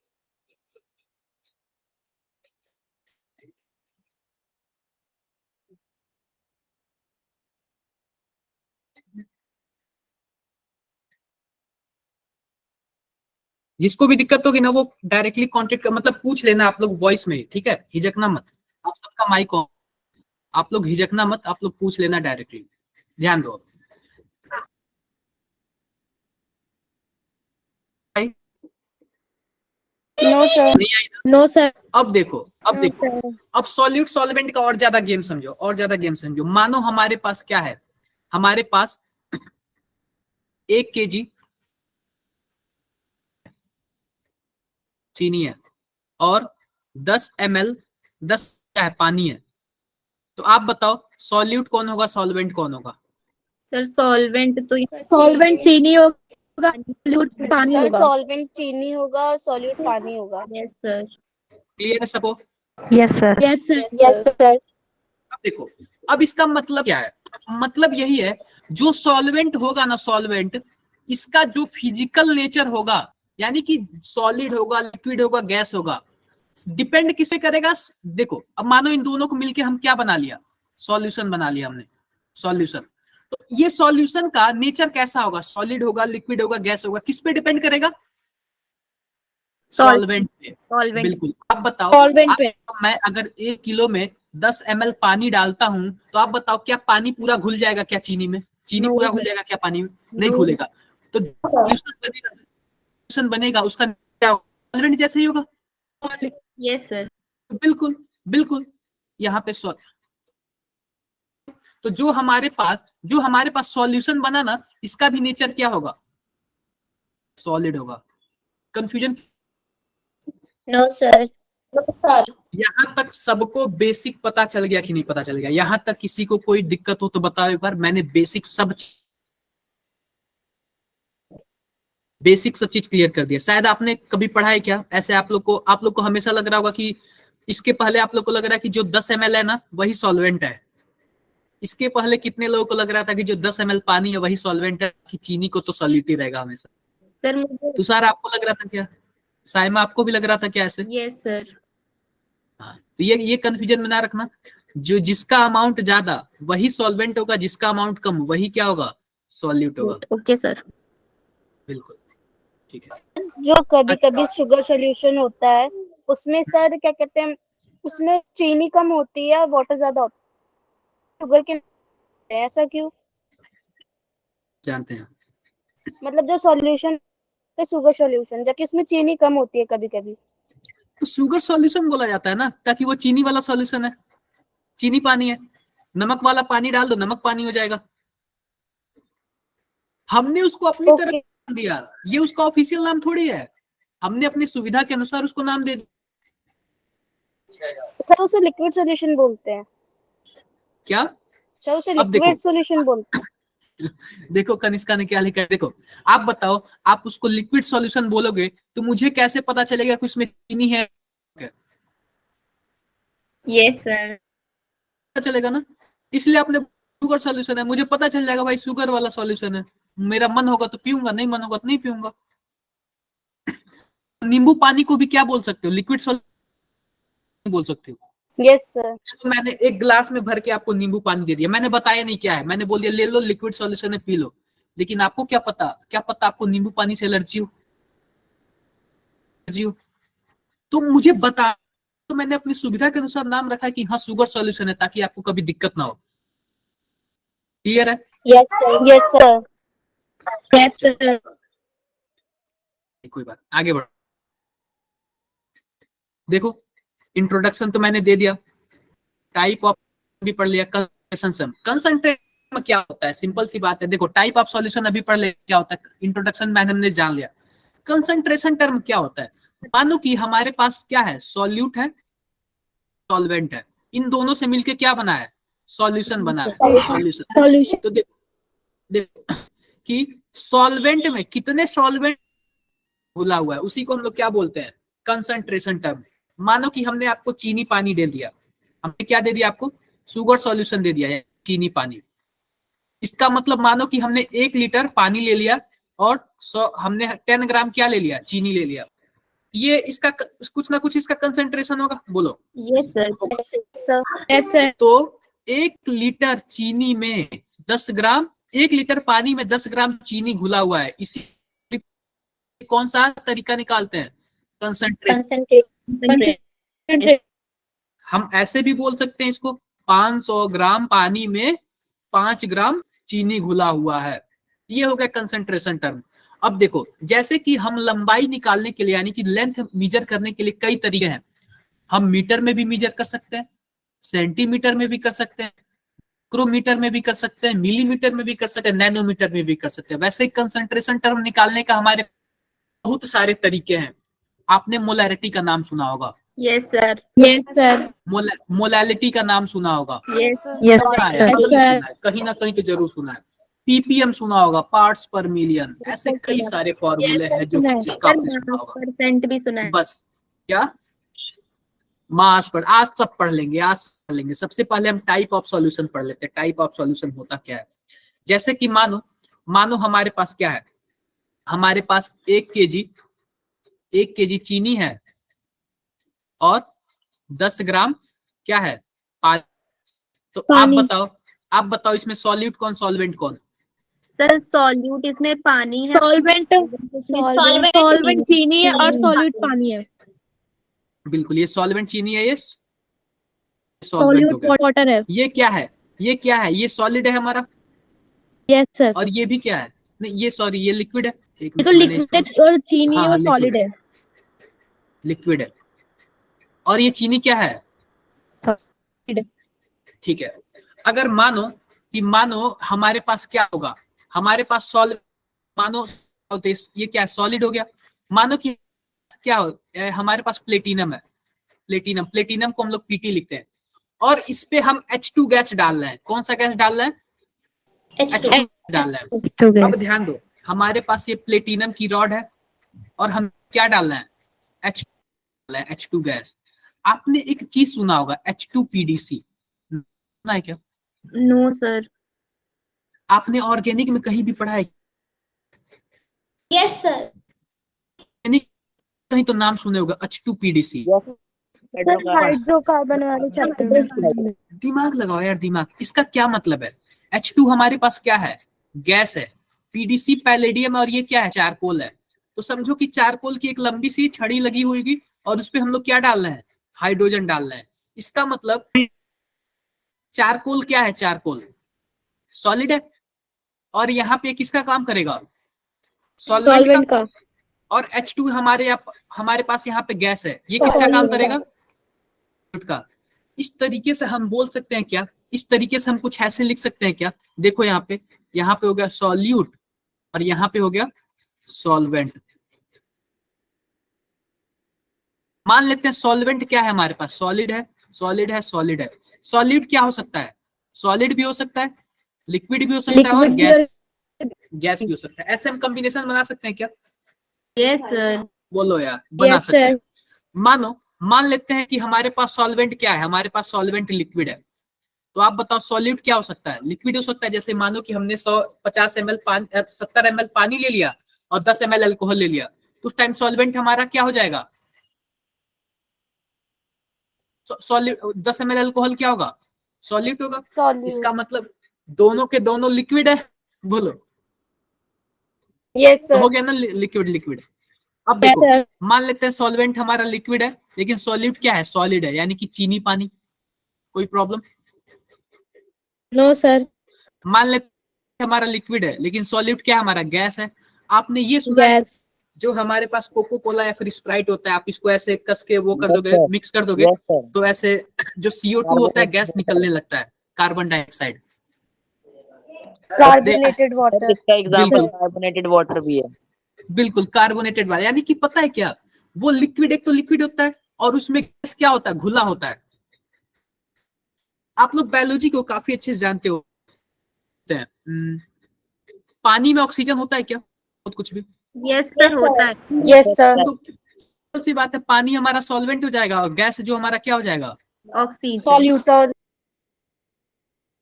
Speaker 1: जिसको भी दिक्कत होगी ना वो डायरेक्टली कांटेक्ट कर, मतलब पूछ लेना आप लोग वॉइस में, ठीक है? हिचकना मत। आप सबका माइक ऑन, आप लोग हिचकना मत, आप लोग पूछ लेना डायरेक्टली। ध्यान दो।
Speaker 3: No sir.
Speaker 1: नहीं आई ना?
Speaker 3: No sir.
Speaker 1: अब देखो, अब सॉल्यूट सॉल्वेंट का और ज्यादा गेम समझो, और ज्यादा गेम समझो। मानो हमारे पास क्या है, हमारे पास 1 kg चीनी है, और 10 ml 10 क्या है, पानी है। तो आप बताओ सॉल्यूट कौन होगा, सॉल्वेंट कौन होगा?
Speaker 2: सर सॉल्वेंट तो
Speaker 3: सॉल्वेंट चीनी होगा, सॉल्यूट पानी होगा।
Speaker 6: सॉल्वेंट चीनी होगा और सॉल्यूट पानी होगा।
Speaker 2: Yes sir.
Speaker 1: क्लियर है सबको?
Speaker 6: Yes sir.
Speaker 3: Yes sir.
Speaker 2: Yes sir.
Speaker 1: अब देखो, अब इसका मतलब क्या है? मतलब यही है, जो सॉल्वेंट होगा ना, सॉल्वेंट, इसका जो फिजिकल नेचर होगा, यानी कि सॉलिड होगा, लिक्विड होगा, गैस होगा, डिपेंड किसे करेगा? देखो अब मानो इन दोनों को मिलके हम क्या बना लिया, सॉल्यूशन बना लिया हमने, सॉल्यूशन। तो ये सॉल्यूशन का नेचर कैसा होगा? सॉलिड होगा, लिक्विड होगा, गैस होगा, किस पे डिपेंड करेगा? सॉल्वेंट पे।
Speaker 2: सॉल्वेंट।
Speaker 1: बिल्कुल। अब बताओ,
Speaker 3: सॉल्वेंट पे।
Speaker 1: मैं अगर 1 किलो में 10 ml पानी डालता हूं, तो आप बताओ क्या पानी पूरा घुल जाएगा क्या चीनी में? चीनी पूरा घुल जाएगा क्या पानी में? नहीं घुलेगा। तो सॉल्यूशन बनेगा उसका क्या? सॉल्वेंट जैसे ही होगा।
Speaker 2: Yes sir.
Speaker 1: बिल्कुल बिल्कुल। यहाँ पे तो जो हमारे पास सॉल्यूशन बना ना, इसका भी नेचर क्या होगा? सॉलिड होगा। कंफ्यूजन?
Speaker 2: No sir.
Speaker 1: यहाँ तक सबको बेसिक पता चल गया कि नहीं पता चल गया? यहाँ तक किसी को कोई दिक्कत हो तो बताओ एक बार। मैंने बेसिक सब चीज क्लियर कर दिया। शायद आपने कभी पढ़ा है क्या ऐसे? आप लोग को हमेशा लग रहा होगा कि इसके पहले आप लोग को लग रहा है कि जो 10 ml है ना वही सॉल्वेंट है। इसके पहले कितने लोगों को लग रहा था कि जो 10 ml पानी है वही सॉल्वेंट है, कि चीनी को तो सॉलिड रहेगा हमेशा?
Speaker 2: सर मुझे
Speaker 1: तुषार आपको लग रहा था क्या? साइमा आपको भी लग रहा था क्या ऐसे?
Speaker 2: Yes sir.
Speaker 1: हाँ, तो ये कंफ्यूजन में ना रखना। जो जिसका अमाउंट ज्यादा वही सॉल्वेंट होगा, जिसका अमाउंट कम वही क्या होगा? सॉल्यूट होगा।
Speaker 2: Okay sir.
Speaker 1: बिल्कुल ठीक है।
Speaker 7: जो कभी कभी शुगर सॉल्यूशन होता है उसमें सर क्या कहते हैं, उसमें चीनी कम होती है और वाटर ज्यादा होता है, शुगर के ऐसा क्यों?
Speaker 1: जानते हैं
Speaker 7: मतलब जो सॉल्यूशन तो शुगर सॉल्यूशन, जबकि उसमें चीनी कम होती है कभी कभी।
Speaker 1: तो शुगर सॉल्यूशन बोला जाता है ना, ताकि वो चीनी वाला सॉल्यूशन है। चीनी पानी है, नमक वाला पानी डाल दो नमक पानी हो जाएगा। हमने उसको अपनी तरह नाम दिया, ये उसका ऑफिशियल नाम थोड़ी है। हमने अपनी सुविधा के अनुसार उसको नाम दे दिया।
Speaker 7: सर उसे लिक्विड सॉल्यूशन बोलते हैं।
Speaker 1: क्या?
Speaker 7: सर उसे
Speaker 1: अब देखो।
Speaker 7: लिक्विड सॉल्यूशन बोलते हैं।
Speaker 1: देखो कनिष्का ने क्या लिखा है, देखो आप बताओ, आप उसको लिक्विड सॉल्यूशन बोलोगे तो मुझे कैसे पता चलेगा कि उसमें चीनी है?
Speaker 2: Yes sir.
Speaker 1: पता चलेगा ना, इसलिए आपने शुगर सॉल्यूशन है, मुझे पता चल जाएगा भाई शुगर वाला सॉल्यूशन है। मेरा मन होगा तो पीऊंगा, नहीं मन होगा तो नहीं पीऊंगा। नींबू पानी को भी क्या बोल सकते हो? लिक्विड सॉल्यूशन बोल सकते हो।
Speaker 7: Yes sir.
Speaker 1: तो मैंने एक ग्लास में भर के आपको नींबू पानी दे दिया, मैंने बताया नहीं क्या है, मैंने बोल दिया ले लो लिक्विड सॉल्यूशन है पी लो। लेकिन आपको क्या पता आपको नींबू पानी से एलर्जी हो? तो मुझे बता, तो मैंने अपनी सुविधा के अनुसार नाम रखा है कि हाँ शुगर सॉल्यूशन है, ताकि आपको कभी दिक्कत ना हो। क्लियर है?
Speaker 7: Yes sir. Yes sir.
Speaker 2: Yes sir.
Speaker 1: कोई बात, आगे बढ़ो। देखो इंट्रोडक्शन तो मैंने दे दिया, टाइप ऑफ भी पढ़ लिया, कंसंट्रेशन में क्या होता है, सिंपल सी बात है। देखो टाइप ऑफ सॉल्यूशन अभी पढ़ ले क्या होता है, इंट्रोडक्शन में हमने जान लिया। कंसंट्रेशन टर्म क्या होता है? मानो कि हमारे पास क्या है, सॉल्यूट है, सॉल्वेंट है, इन दोनों से मिलके क्या बना है? सॉल्यूशन बना है। सॉल्यूशन तो देखो कि सॉल्वेंट में कितने सॉल्वेंट घुला हुआ है, उसी को हम लोग क्या बोलते हैं? Concentration term. मानो कि हमने आपको चीनी पानी दे दिया, हमने क्या दे दिया आपको? शुगर सॉल्यूशन दे दिया है, चीनी पानी। इसका मतलब मानो कि हमने 1 लीटर पानी ले लिया और हमने 10 ग्राम क्या ले लिया? चीनी ले लिया। ये इसका कुछ ना कुछ इसका कंसंट्रेशन होगा, बोलो।
Speaker 2: Yes sir.
Speaker 7: Yes sir.
Speaker 1: तो 1 लीटर चीनी में 10 ग्राम, 1 लीटर पानी में 10 ग्राम चीनी घुला हुआ है। इसी कौन सा तरीका निकालते हैं? कंसंट्रेशन। हम ऐसे भी बोल सकते हैं इसको, 500 ग्राम पानी में 5 ग्राम चीनी घुला हुआ है। ये हो गया कंसंट्रेशन टर्म। अब देखो, जैसे कि हम लंबाई निकालने के लिए, यानी कि लेंथ मेजर करने के लिए कई तरीके हैं। हम मीटर में भी मेजर कर सकते हैं, सेंटीमीटर में भी कर सकते हैं, माइक्रोमीटर में भी कर सकते हैं, मिलीमीटर में भी कर सकते हैं, नैनोमीटर में भी कर सकते हैं। वैसे ही कंसंट्रेशन टर्म निकालने का हमारे बहुत सारे तरीके हैं। आपने मोलैरिटी का नाम सुना होगा।
Speaker 2: Yes sir. Yes sir.
Speaker 1: Molality का नाम सुना होगा।
Speaker 2: यस
Speaker 6: यस
Speaker 1: सुना है, कहीं ना कहीं तो जरूर सुना है। पीपीएम सुना होगा, पार्ट्स पर मिलियन। ऐसे कई सारे फॉर्मूले हैं जो जिसका आपने सुना होगा।
Speaker 2: परसेंट भी सुना है।
Speaker 1: बस क्या मास पर आज सब पढ़ लेंगे, आज पढ़ लेंगे। सबसे पहले हम टाइप ऑफ सॉल्यूशन पढ़ लेते हैं। टाइप ऑफ सॉल्यूशन होता क्या है? जैसे कि मानो हमारे पास क्या है, हमारे पास 1 केजी चीनी है और 10 ग्राम क्या है? पानी। तो आप बताओ इसमें सॉल्यूट कौन, सॉल्वेंट कौन?
Speaker 2: सर सॉल्यूट इसमें पानी है।
Speaker 3: सॉल्वेंट चीनी है और सॉल्यूट पानी है।
Speaker 1: बिल्कुल, ये सॉल्वेंट चीनी है, ये सॉल्वेंट हो गया।
Speaker 3: वाटर है।
Speaker 1: ये क्या है? ये सॉलिड है हमारा।
Speaker 3: Yes sir.
Speaker 1: और ये भी क्या है? नहीं ये सॉरी, ये लिक्विड है।
Speaker 3: ये तो लिक्विड और चीनी
Speaker 1: हाँ,
Speaker 3: और सॉलिड है।
Speaker 1: लिक्विड है। और ये चीनी क्या है? ठीक है, अगर मानो हमारे पास क्या होगा, हमारे पास सॉल्व, मानो ये क्या सॉलिड हो गया, मानो कि क्या हो, हमारे पास प्लेटिनम है, प्लेटिनम को हम लोग पीटी लिखते हैं, और इस पे हम H2 गैस डाल रहे हैं। कौन सा गैस डाल रहे हैं? H2 डाल रहे हैं। अब ध्यान दो, हमारे पास ये प्लेटिनम की रॉड है और हम क्या डाल रहे हैं? H2 gas. आपने एक चीज सुना होगा H2PDC, सुना है क्या?
Speaker 3: No sir.
Speaker 1: आपने ऑर्गेनिक में कहीं भी पढ़ा है?
Speaker 4: Yes sir.
Speaker 1: कहीं तो नाम सुने होगा H2PDC।
Speaker 3: हाइड्रोकार्बन वाले चैप्टर में।
Speaker 1: दिमाग लगाओ यार, दिमाग। इसका क्या मतलब है? H2 हमारे पास क्या है? गैस है। PDC पैलेडियम, और ये क्या है? चारकोल है। तो समझो कि चारकोल की एक लंबी सी छड़ी लगी हुई और उस पे हम लोग क्या डाल रहे हैं? हाइड्रोजन डाल रहे हैं। इसका मतलब चारकोल क्या है? चारकोल सॉलिड है, और यहाँ पे किसका काम करेगा? सॉल्वेंट का। और H2 हमारे पास यहाँ पे गैस है, ये किसका काम करेगा? का। इस तरीके से हम बोल सकते हैं क्या? इस तरीके से हम कुछ ऐसे लिख सकते हैं क्या? देखो यहाँ पे हो गया सॉल्यूट और यहाँ पे हो गया सॉल्वेंट। मान लेते हैं सॉल्वेंट क्या है हमारे पास? सॉलिड है, सॉलिड है, सॉलिड है। सॉलिड क्या हो सकता है? सॉलिड भी हो सकता है, लिक्विड भी हो सकता है, और गैस भी हो सकता है। ऐसे हम कॉम्बिनेशन बना सकते हैं क्या?
Speaker 3: Yes sir.
Speaker 1: बोलो यार, बना सकते हैं। मान लेते हैं कि हमारे पास सॉल्वेंट क्या है? हमारे पास सॉल्वेंट लिक्विड है। तो आप बताओ सॉल्यूट क्या हो सकता है? लिक्विड हो सकता है। जैसे मानो कि हमने 150 ml पानी, 70 ml पानी ले लिया और 10 ml अल्कोहल ले लिया, तो उस टाइम सॉल्वेंट हमारा क्या हो जाएगा? 10 ml अल्कोहल क्या होगा? सॉल्यूट होगा। इसका मतलब दोनों के दोनों लिक्विड है। बोलो,
Speaker 7: यस
Speaker 1: हो
Speaker 7: सर।
Speaker 1: गया ना लिक्विड लिक्विड। अब देखो, मान लेते हैं सॉल्वेंट हमारा लिक्विड है, लेकिन सॉल्यूट क्या है? सॉलिड है, यानी कि चीनी पानी। कोई प्रॉब्लम?
Speaker 3: No sir.
Speaker 1: मान लेते हैं हमारा लिक्विड है, लेकिन सॉल्यूट क्या है? हमारा गैस है। आपने ये सुना है, जो हमारे पास कोको कोला या फिर स्प्राइट होता है, आप इसको ऐसे कस के वो कर दोगे, मिक्स कर दोगे, तो ऐसे जो CO2 होता है गैस निकलने लगता है, कार्बन डाइऑक्साइड।
Speaker 7: Carbonated water.
Speaker 5: इसका एग्जांपल कार्बोनेटेड वाटर भी है।
Speaker 1: बिल्कुल, कार्बोनेटेड वाटर। यानी कि पता है क्या, वो लिक्विड, एक तो लिक्विड होता है और उसमें गैस क्या होता है? घुला होता है। आप लोग बायोलॉजी को काफी अच्छे से जानते हो। पानी में ऑक्सीजन होता है क्या? बहुत कुछ भी।
Speaker 3: यस सर, होता है।
Speaker 7: Yes sir.
Speaker 1: तो सी बात है, पानी हमारा सॉल्वेंट हो जाएगा और गैस जो हमारा क्या हो जाएगा?
Speaker 3: ऑक्सीजन।
Speaker 7: सॉल्यूट।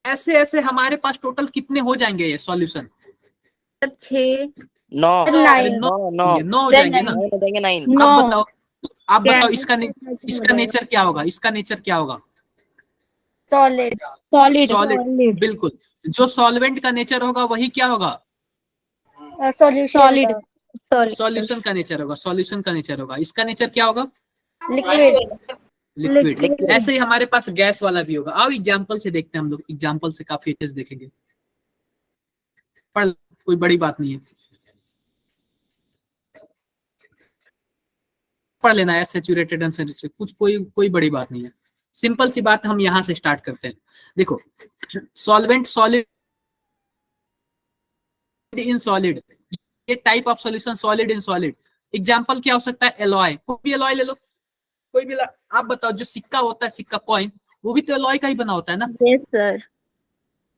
Speaker 1: ऐसे ऐसे हमारे पास टोटल कितने हो जाएंगे ये सॉल्यूशन?
Speaker 3: 6।
Speaker 5: 9
Speaker 1: 9 हो जाएंगे ना?
Speaker 5: 9।
Speaker 1: आप बताओ इसका नेचर क्या होगा? इसका नेचर क्या होगा?
Speaker 7: सॉलिड।
Speaker 1: सॉलिड। बिल्कुल, जो सॉल्वेंट का नेचर होगा वही क्या होगा?
Speaker 7: सॉलिड।
Speaker 1: सॉल्यूशन का नेचर होगा। सॉल्यूशन का नेचर होगा। इसका नेचर क्या होगा?
Speaker 7: लिक्विड।
Speaker 1: लिक्विड। ऐसे ही हमारे पास गैस वाला भी होगा। आओ एग्जांपल से देखते हैं हम लोग। एग्जांपल से काफी अच्छे से देखेंगे। पर कोई बड़ी बात नहीं है, पढ़ लेना है। सैचुरेटेड अनसैचुरेटेड कुछ कोई बड़ी बात नहीं है। सिंपल सी बात, हम यहां से स्टार्ट करते हैं। देखो, सॉल्वेंट, सॉलिड इन सॉलिड, ये type of solution, solid in solid. Example क्या हो सकता है? एलॉय। कोई भी एलॉय ले लो, कोई भी। आप बताओ, जो सिक्का होता है, सिक्का कॉइन, वो भी तो एलॉय का ही बना होता है ना?
Speaker 3: Yes sir.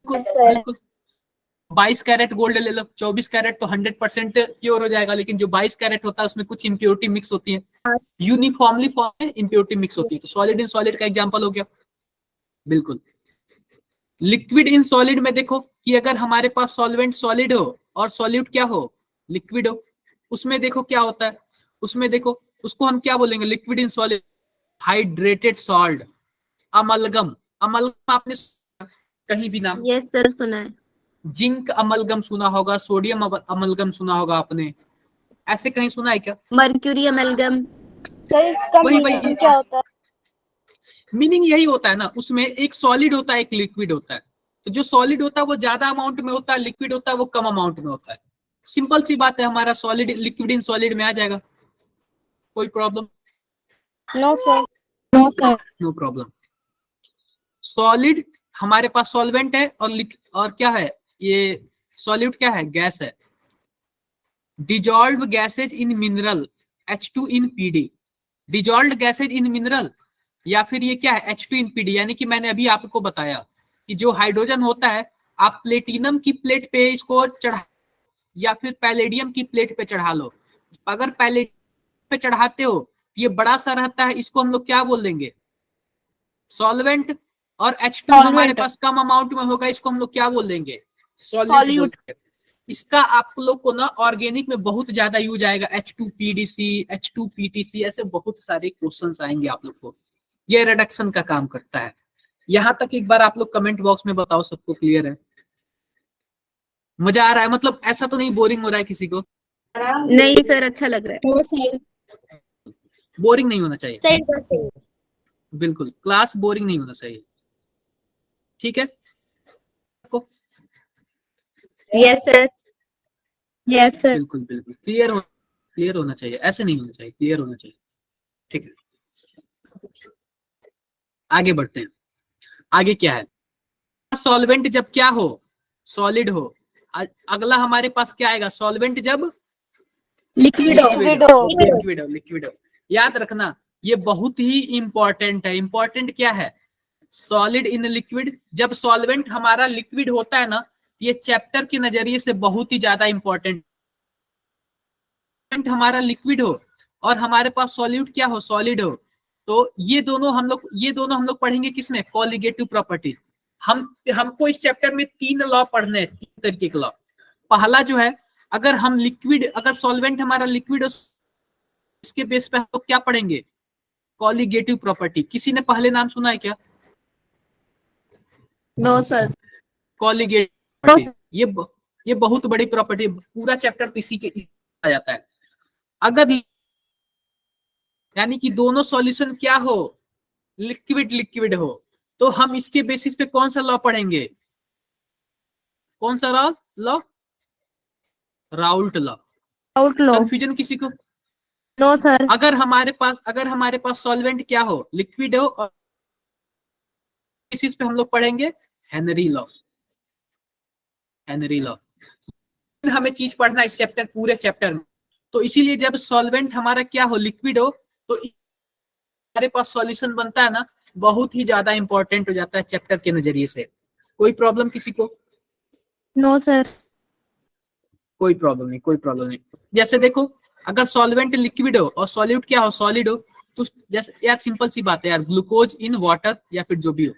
Speaker 1: बिल्कुल। 22 कैरेट गोल्ड ले लो, 24 कैरेट तो 100% प्योर हो जाएगा, लेकिन जो 22 कैरेट होता है उसमें कुछ इम्प्योरिटी मिक्स होती है, यूनिफॉर्मली फॉर्म में इम्प्योरिटी मिक्स होती है। तो सॉलिड इन सॉलिड का एग्जांपल हो गया। बिल्कुल। लिक्विड इन सॉलिड में देखो कि अगर हमारे पास सॉल्वेंट सॉलिड हो और सॉल्यूट क्या हो? लिक्विड हो, उसमें देखो क्या होता है। उसमें देखो, उसको हम क्या बोलेंगे? Liquid in solid, hydrated salt, amalgam. Amalgam आपने कहीं भी नाम?
Speaker 3: यस सर, सुना है।
Speaker 1: जिंक अमलगम सुना होगा, सोडियम अमलगम सुना होगा आपने। ऐसे कहीं सुना है क्या?
Speaker 3: Mercury amalgam.
Speaker 7: सर इसका मीनिंग क्या होता है?
Speaker 1: मीनिंग यही होता है ना, उसमें एक सॉलिड होता है, एक लिक्विड होता है। तो जो सॉलिड होता है वो ज्यादा अमाउंट में होता है, लिक्विड होता है वो कम अमाउंट में होता है। सिंपल सी बात है, हमारा सॉलिड लिक्विड इन सॉलिड में आ जाएगा। कोई problem?
Speaker 7: No sir.
Speaker 1: No problem. Solid हमारे पास सॉल्वेंट है और क्या है ये सॉल्यूट क्या है, गैस है। Dissolve gases in mineral H2 in PD, dissolve gases in mineral, या फिर ये क्या है H2 इन PD। यानी कि मैंने अभी आपको बताया कि जो हाइड्रोजन होता है आप प्लेटिनम की प्लेट पे इसको चढ़ा या फिर पैलेडियम की प्लेट पे चढ़ा लो। अगर पैलेडियम पे चढ़ाते हो ये बड़ा सा रहता है, इसको हम लोग क्या बोल देंगे, सॉल्वेंट। और H2 हमारे पास कम अमाउंट में होगा, इसको हम लोग क्या बोल देंगे, सॉल्यूट। इसका आप लोग को ना ऑर्गेनिक में बहुत ज्यादा यूज आएगा, H2PDC, H2PTC, ऐसे बहुत सारे क्वेश्चंस आएंगे आप लोग को। ये रिडक्शन का काम करता है। यहां तक एक बार आप लोग कमेंट बॉक्स में बताओ सबको क्लियर है, मजा आ रहा है, मतलब ऐसा तो नहीं बोरिंग हो रहा है किसी को?
Speaker 6: नहीं सर, अच्छा लग रहा है।
Speaker 1: बोरिंग नहीं होना चाहिए,
Speaker 4: सही
Speaker 1: बिल्कुल क्लास बोरिंग नहीं होना चाहिए, ठीक है।
Speaker 2: Yes sir.
Speaker 6: Yes sir.
Speaker 1: बिल्कुल बिल्कुल क्लियर होना चाहिए, ऐसे नहीं होना चाहिए, क्लियर होना चाहिए, ठीक है। आगे बढ़ते हैं। आगे क्या है, सॉल्वेंट जब क्या हो, सॉलिड हो। अगला हमारे पास क्या आएगा, सॉल्वेंट जब
Speaker 6: लिक्विड
Speaker 1: लिक्विड हो। याद रखना ये बहुत ही इंपॉर्टेंट है। इंपॉर्टेंट क्या है, सॉलिड इन लिक्विड। जब सॉल्वेंट हमारा लिक्विड होता है ना, ये चैप्टर के नजरिए से बहुत ही ज्यादा इंपॉर्टेंट। हमारा लिक्विड हो और हमारे पास सॉल्यूट क्या हो, सॉलिड हो, तो ये दोनों हम लोग पढ़ेंगे किसमें, कॉलिगेटिव प्रॉपर्टी। हमको इस चैप्टर में 3 लॉ पढ़ने हैं, 3 तरीके के लॉ। पहला जो है, अगर सॉल्वेंट हमारा लिक्विड हो, इसके बेस पे हम लोग क्या पढ़ेंगे, कॉलिगेटिव प्रॉपर्टी। किसी ने पहले नाम सुना है क्या,
Speaker 6: नो सर।
Speaker 1: कॉलिगेटिव। ये बहुत बड़ी प्रॉपर्टी, पूरा चैप्टर इसी के आ जाता है। अगर यानी कि दोनों सॉल्यूशन क्या हो, लिक्विड हो, तो हम इसके बेसिस पे कौन सा लॉ पढ़ेंगे, कौन सा लॉ, राउल्ट लॉ। कंफ्यूजन किसी को?
Speaker 6: No sir.
Speaker 1: अगर हमारे पास सॉल्वेंट क्या हो, लिक्विड हो, और बेसिस पे हम लोग पढ़ेंगे हेनरी लॉ। हमें चीज पढ़ना है इस चैप्टर, पूरे चैप्टर में। तो इसीलिए जब सॉल्वेंट हमारा क्या हो, लिक्विड हो, तो हमारे पास सॉल्यूशन बनता है ना, बहुत ही ज्यादा इंपॉर्टेंट हो जाता है चैप्टर के नजरिए से। कोई प्रॉब्लम किसी को?
Speaker 6: No sir.
Speaker 1: कोई प्रॉब्लम नहीं। जैसे देखो, अगर सॉल्वेंट लिक्विड हो और सॉल्यूट क्या हो, सॉलिड हो, तो जैसे यार सिंपल सी बात है यार, ग्लूकोज इन वाटर या फिर जो भी हो,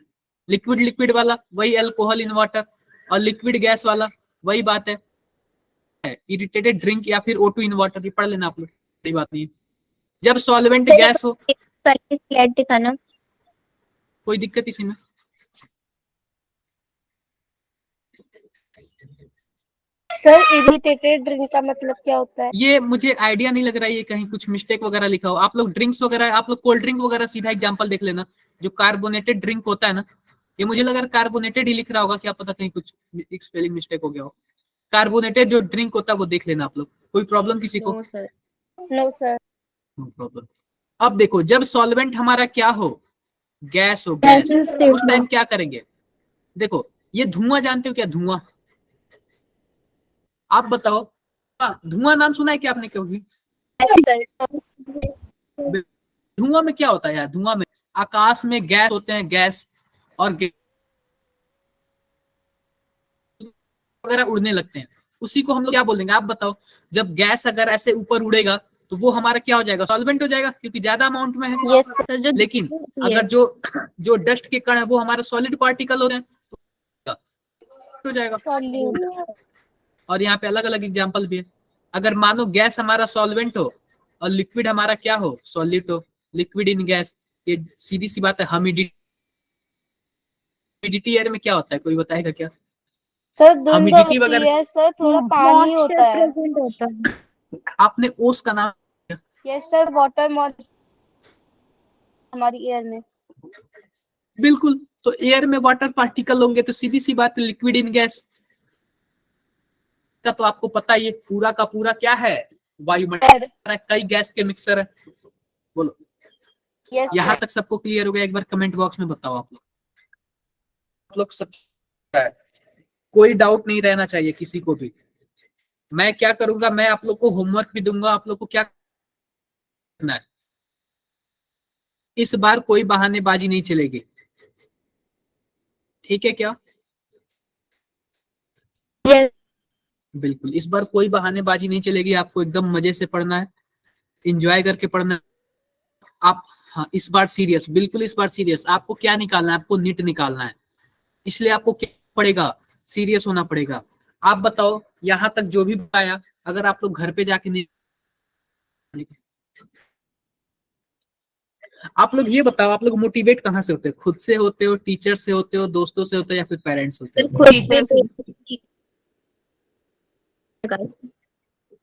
Speaker 1: लिक्विड वाला वही अल्कोहल इन वाटर, और लिक्विड गैस वाला वही बात है, इरिटेटेड ड्रिंक या फिर O2 इन वाटर। ये पढ़ लेना आप लोग, बड़ी बात नहीं है। जब सॉल्वेंट गैस हो,
Speaker 2: स्लाइड दिखाना।
Speaker 1: कोई दिक्कत इसी में?
Speaker 7: सर इरिटेटेड ड्रिंक का मतलब क्या होता है?
Speaker 1: ये मुझे आइडिया नहीं लग रहा है, ये कहीं कुछ मिस्टेक वगैरह लिखा हो। आप लोग ड्रिंक्स वगैरह, आप लोग कोल्ड ड्रिंक वगैरह सीधा एग्जांपल देख लेना। जो कार्बोनेटेड ड्रिंक होता है ना, ये मुझे लगा कार्बोनेटेड ही लिख रहा होगा, क्या पता कहीं कुछ स्पेलिंग मिस्टेक हो गया हो। कार्बोनेटेड जो ड्रिंक होता है वो देख लेना आप लोग। कोई प्रॉब्लम किसी को?
Speaker 6: No sir.
Speaker 7: No sir.
Speaker 1: No problem. अब देखो, जब सॉल्वेंट हमारा क्या हो, गैस हो, गैस, उस टाइम क्या करेंगे, देखो ये धुआं जानते हो क्या, धुआं? आप बताओ, धुआं नाम सुना है क्या आपने कभी? धुआं में क्या होता है यार, धुआं में आकाश में गैस होते हैं, गैस और वगैरह उड़ने लगते हैं, उसी को हम लोग क्या बोलेंगे, आप बताओ। जब गैस अगर ऐसे ऊपर उड़ेगा तो वो हमारा क्या हो जाएगा, सॉल्वेंट हो जाएगा, क्योंकि ज्यादा अमाउंट में है।
Speaker 7: यस
Speaker 6: सर जो
Speaker 1: लेकिन अगर जो डस्ट के कण है वो हमारा सॉलिड पार्टिकल हो रहे हैं, तो हो जाएगा।
Speaker 7: सॉल्यूट।
Speaker 1: और यहाँ पे अलग अलग एग्जांपल भी है। अगर मानो गैस हमारा सॉल्वेंट हो और लिक्विड हमारा क्या हो, सॉलिड हो, लिक्विड इन गैस, ये सीधी सी बात है। ह्यूमिडिटी एयर में क्या होता है, कोई बताएगा क्या?
Speaker 7: सर धुंध
Speaker 1: ह्यूमिडिटी
Speaker 7: होती
Speaker 1: वगैरह,
Speaker 7: है सर, थोड़ा पानी होता है।
Speaker 1: आपने ओस का नाम?
Speaker 7: यस सर, वाटर मॉलिक्यूल हमारी एयर में।
Speaker 1: बिल्कुल, तो एयर में वाटर पार्टिकल होंगे, तो सीधी सी बात, लिक्विड इन गैस का तो आपको पता ही है, पूरा का पूरा क्या है, वायुमंडल, कई गैस के मिक्सर है। बोलो,
Speaker 7: यस
Speaker 1: यहाँ तक सबको क्लियर हो गया? एक बार कमेंट बॉक्स में बताओ आप लोग। लोग सब है, कोई डाउट नहीं रहना चाहिए किसी को भी। मैं क्या करूंगा, मैं आप लोग को होमवर्क भी दूंगा, आप लोग को क्या करना है, इस बार कोई बहानेबाजी नहीं चलेगी, ठीक है क्या?
Speaker 3: Yes.
Speaker 1: बिल्कुल, इस बार कोई बहानेबाजी नहीं चलेगी, आपको एकदम मजे से पढ़ना है, एंजॉय करके पढ़ना है आप। हाँ, इस बार सीरियस, बिल्कुल इस बार सीरियस। आपको क्या निकालना है? आपको नीट निकालना है, इसलिए आपको क्या पड़ेगा, सीरियस होना पड़ेगा। आप बताओ, यहाँ तक जो भी बताया, अगर आप लोग घर पे जाके नहीं, आप लोग ये बताओ, आप लोग मोटिवेट कहाँ से होते हो? खुद से होते हो, टीचर से होते हो, दोस्तों से होते हो, या फिर पेरेंट्स होते हो?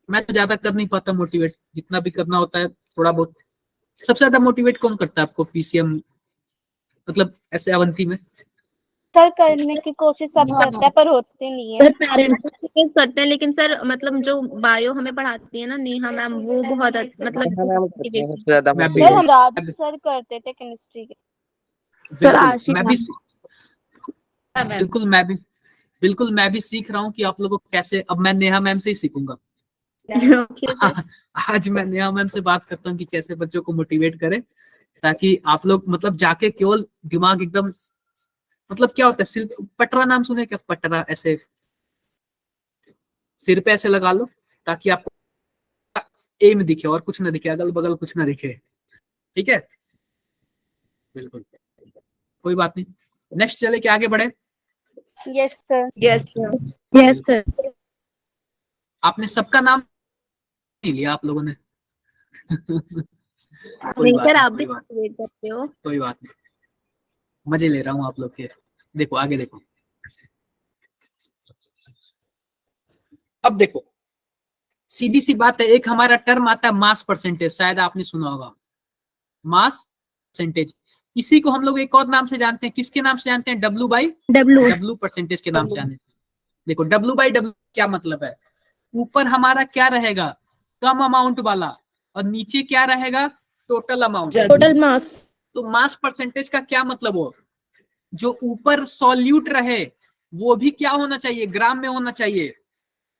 Speaker 1: मैं तो ज्यादा कर नहीं पाता मोटिवेट, जितना भी करना होता है थोड़ा बहुत। सबसे ज्यादा मोटिवेट कौन करता है आपको पीसीएम, मतलब ऐसे अवंती में?
Speaker 7: सर करने की कोशिश सब करते हैं पर होते नहीं है।
Speaker 3: सर पेरेंट्स
Speaker 8: करते हैं, लेकिन सर मतलब जो बायो हमें पढ़ाती है ना नेहा मैम, वो बहुत मतलब
Speaker 5: नेहा मैम करते हैं सबसे ज्यादा
Speaker 1: मैं भी
Speaker 7: सर
Speaker 5: मोटिवेट।
Speaker 7: हम राज सर करते थे केमिस्ट्री के।
Speaker 1: बिल्कुल,
Speaker 8: आशिक
Speaker 1: मैं भी
Speaker 8: मैम।
Speaker 1: बिल्कुल मैं भी बिल्कुल मैं भी सीख रहा हूँ कि आप लोगों को कैसे, अब मैं नेहा मैम से ही सीखूंगा।
Speaker 8: Okay, sir.
Speaker 1: आज मैं नेहा मैम से बात करता हूँ कि कैसे बच्चों को मोटिवेट करें, ताकि आप लोग मतलब जाके केवल दिमाग एकदम, मतलब क्या होता है, सिर पटरा नाम सुने क्या? पटरा ऐसे सिर पे ऐसे लगा लो, ताकि आपको एम दिखे और कुछ ना दिखे, अगल बगल कुछ ना दिखे, ठीक है? बिल्कुल, कोई बात नहीं। नेक्स्ट चले क्या आगे बढ़े?
Speaker 7: Yes sir.
Speaker 8: Yes sir.
Speaker 3: Yes sir.
Speaker 1: आपने सबका नाम नहीं लिया आप लोगों ने। कोई
Speaker 8: नहीं
Speaker 1: बात
Speaker 8: सर,
Speaker 1: नहीं,
Speaker 8: आप भी
Speaker 1: कोई बात
Speaker 8: मोटिवेट करते हो।
Speaker 1: कोई बात नहीं, मजे ले रहा हूँ आप लोग के। देखो आगे देखो, अब देखो, सीधी सी बात है, एक हमारा टर्म आता है मास परसेंटेज, शायद आपने सुना होगा, मास परसेंटेज। इसी को हम लोग एक और नाम से जानते हैं, किसके नाम से जानते हैं? W by
Speaker 3: W
Speaker 1: W percentage के नाम से जानते हैं। देखो डब्ल्यू बाई डब्ल्यू क्या मतलब है, ऊपर हमारा क्या रहेगा, कम अमाउंट वाला, और नीचे क्या रहेगा, टोटल अमाउंट।
Speaker 3: Total mass.
Speaker 1: तो मास परसेंटेज का क्या मतलब हो, जो ऊपर सॉल्यूट रहे वो भी क्या होना चाहिए, ग्राम में होना चाहिए,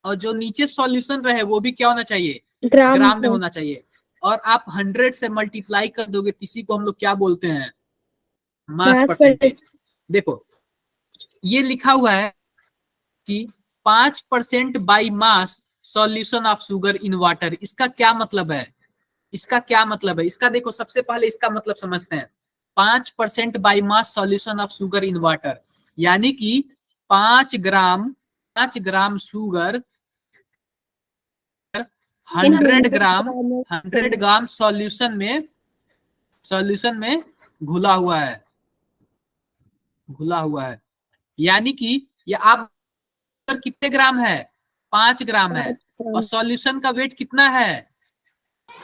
Speaker 1: और जो नीचे सॉल्यूशन रहे वो भी क्या होना चाहिए, ग्राम में होना चाहिए। और आप 100 से मल्टीप्लाई कर दोगे, इसी को हम लोग क्या बोलते हैं, मास परसेंटेज। देखो ये लिखा हुआ है कि 5% by mass solution of sugar in water. इसका क्या मतलब है, इसका क्या मतलब है, इसका देखो, सबसे पहले इसका मतलब समझते हैं। 5% by mass solution of sugar in water, यानी कि 5 ग्राम शुगर 100 ग्राम सॉल्यूशन में घुला हुआ है। यानी कि ये आप कितने ग्राम है, 5 ग्राम है, और सॉल्यूशन का वेट कितना है,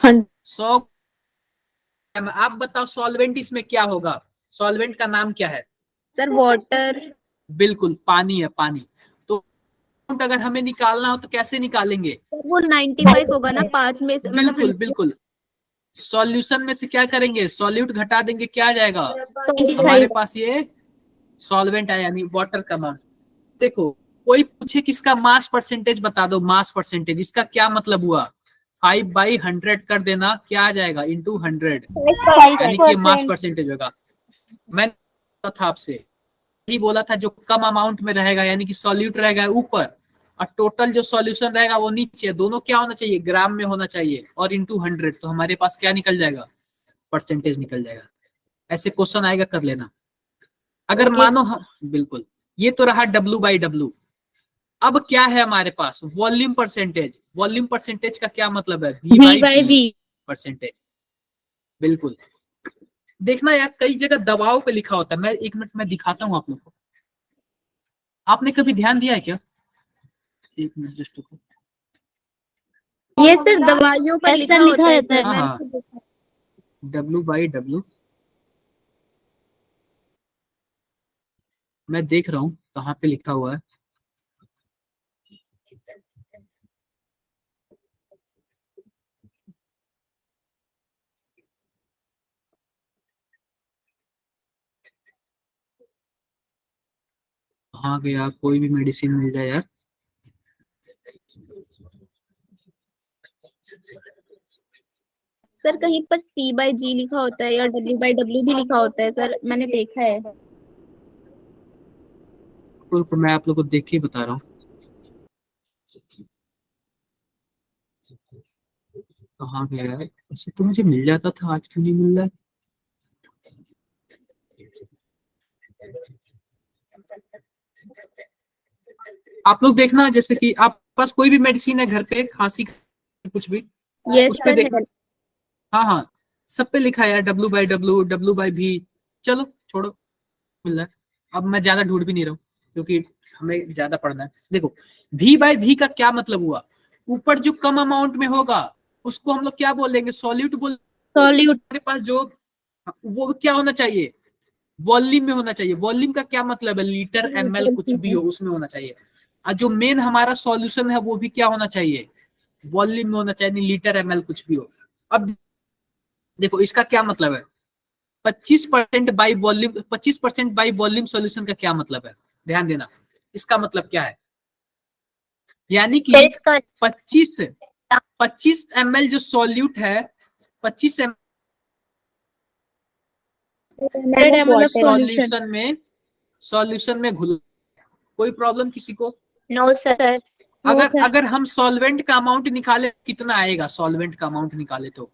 Speaker 1: 100। आप बताओ सॉल्वेंट इसमें क्या होगा, सॉल्वेंट का नाम क्या है?
Speaker 8: Sir water.
Speaker 1: बिल्कुल, पानी है, पानी। तो अगर हमें निकालना हो तो कैसे निकालेंगे?
Speaker 8: वो 95 होगा ना, 5 में से मतलब
Speaker 1: बिल्कुल बिल्कुल, सॉल्यूशन में से क्या करेंगे, सॉल्यूट घटा देंगे, क्या आ जाएगा
Speaker 8: 75।
Speaker 1: हमारे पास, ये सॉल्वेंट है यानी वाटर का मान। देखो कोई पूछे कि इसका मास परसेंटेज बता दो, मास परसेंटेज इसका क्या मतलब हुआ, 5/100 कर देना, क्या आ जाएगा, इंटू 100, यानी कि ये मास
Speaker 7: 5%।
Speaker 1: परसेंटेज होगा। मैंने बोला था आपसे, यही बोला था, जो कम अमाउंट में रहेगा यानी कि सॉल्यूट रहेगा ऊपर, और टोटल जो सॉल्यूशन रहेगा वो नीचे, दोनों क्या होना चाहिए, ग्राम में होना चाहिए, और इंटू 100, तो हमारे पास क्या निकल जाएगा, परसेंटेज निकल जाएगा। ऐसे क्वेश्चन आएगा, कर लेना अगर मानो बिल्कुल। ये तो रहा डब्ल्यू बाई डब्ल्यू। अब क्या है हमारे पास, वॉल्यूम परसेंटेज। वॉल्यूम परसेंटेज का क्या मतलब है, वी बाई वी परसेंटेज। बिल्कुल, देखना यार, कई जगह दबाव पे लिखा होता है, मैं 1 मिनट में दिखाता हूँ आप लोग को। आपने कभी ध्यान दिया है क्या? 1 मिनट जस्ट।
Speaker 8: ये सिर्फ दवाइयों पर
Speaker 3: ऐसा
Speaker 8: लिखा
Speaker 3: लिखा
Speaker 8: होता है
Speaker 3: रहता है।
Speaker 8: सर,
Speaker 1: हाँ
Speaker 8: मैंने
Speaker 1: हाँ,
Speaker 8: तो देखा।
Speaker 1: डब्ल्यू बाई डब्ल्यू, मैं देख रहा हूँ कहाँ पे लिखा हुआ है। कहाँ गया, कोई भी मेडिसिन मिल जाए यार।
Speaker 8: सर कहीं पर C/G लिखा होता है या W/W भी लिखा होता है सर, मैंने देखा है।
Speaker 1: तो मैं आप लोग को देख के ही बता रहा हूँ। कहाँ गया यार, ऐसे तो मुझे मिल जाता था, आज क्यों नहीं मिल रहा है। आप लोग देखना, जैसे कि आप पास कोई भी मेडिसिन है घर पे, खांसी कुछ भी,
Speaker 8: यस
Speaker 1: उस पे
Speaker 8: सर
Speaker 1: देखना। हाँ हाँ, सब पे लिखा है यार, W/W, W/V। चलो छोड़ो, मिल रहा है। अब मैं ज्यादा ढूंढ भी नहीं रहा हूँ, क्योंकि हमें ज्यादा पढ़ना है। देखो V/V का क्या मतलब हुआ, ऊपर जो कम अमाउंट में होगा उसको हम लोग क्या बोलेंगे, सॉल्यूट बोल।
Speaker 3: सॉल्यूट।
Speaker 1: हमारे पास जो वो क्या होना चाहिए, वॉल्यूम में होना चाहिए। वॉल्यूम का क्या मतलब है, लीटर, ml, कुछ भी हो उसमें होना चाहिए। और जो मेन हमारा सॉल्यूशन है वो भी क्या होना चाहिए, वॉल्यूम में होना चाहिए, नहीं लीटर, ml, कुछ भी हो। अब देखो इसका क्या मतलब है, 25% by volume, 25% by volume solution का क्या मतलब है, ध्यान देना। इसका मतलब क्या है, यानी
Speaker 2: सर
Speaker 1: कि
Speaker 2: इसका
Speaker 1: 25 ml जो सॉल्यूट है, 25 ml
Speaker 3: 100 ml of solution.
Speaker 1: Solution में घुल। कोई प्रॉब्लम किसी को?
Speaker 2: No sir.
Speaker 1: अगर हम सॉल्वेंट का अमाउंट निकाले कितना आएगा, सॉल्वेंट का अमाउंट निकाले तो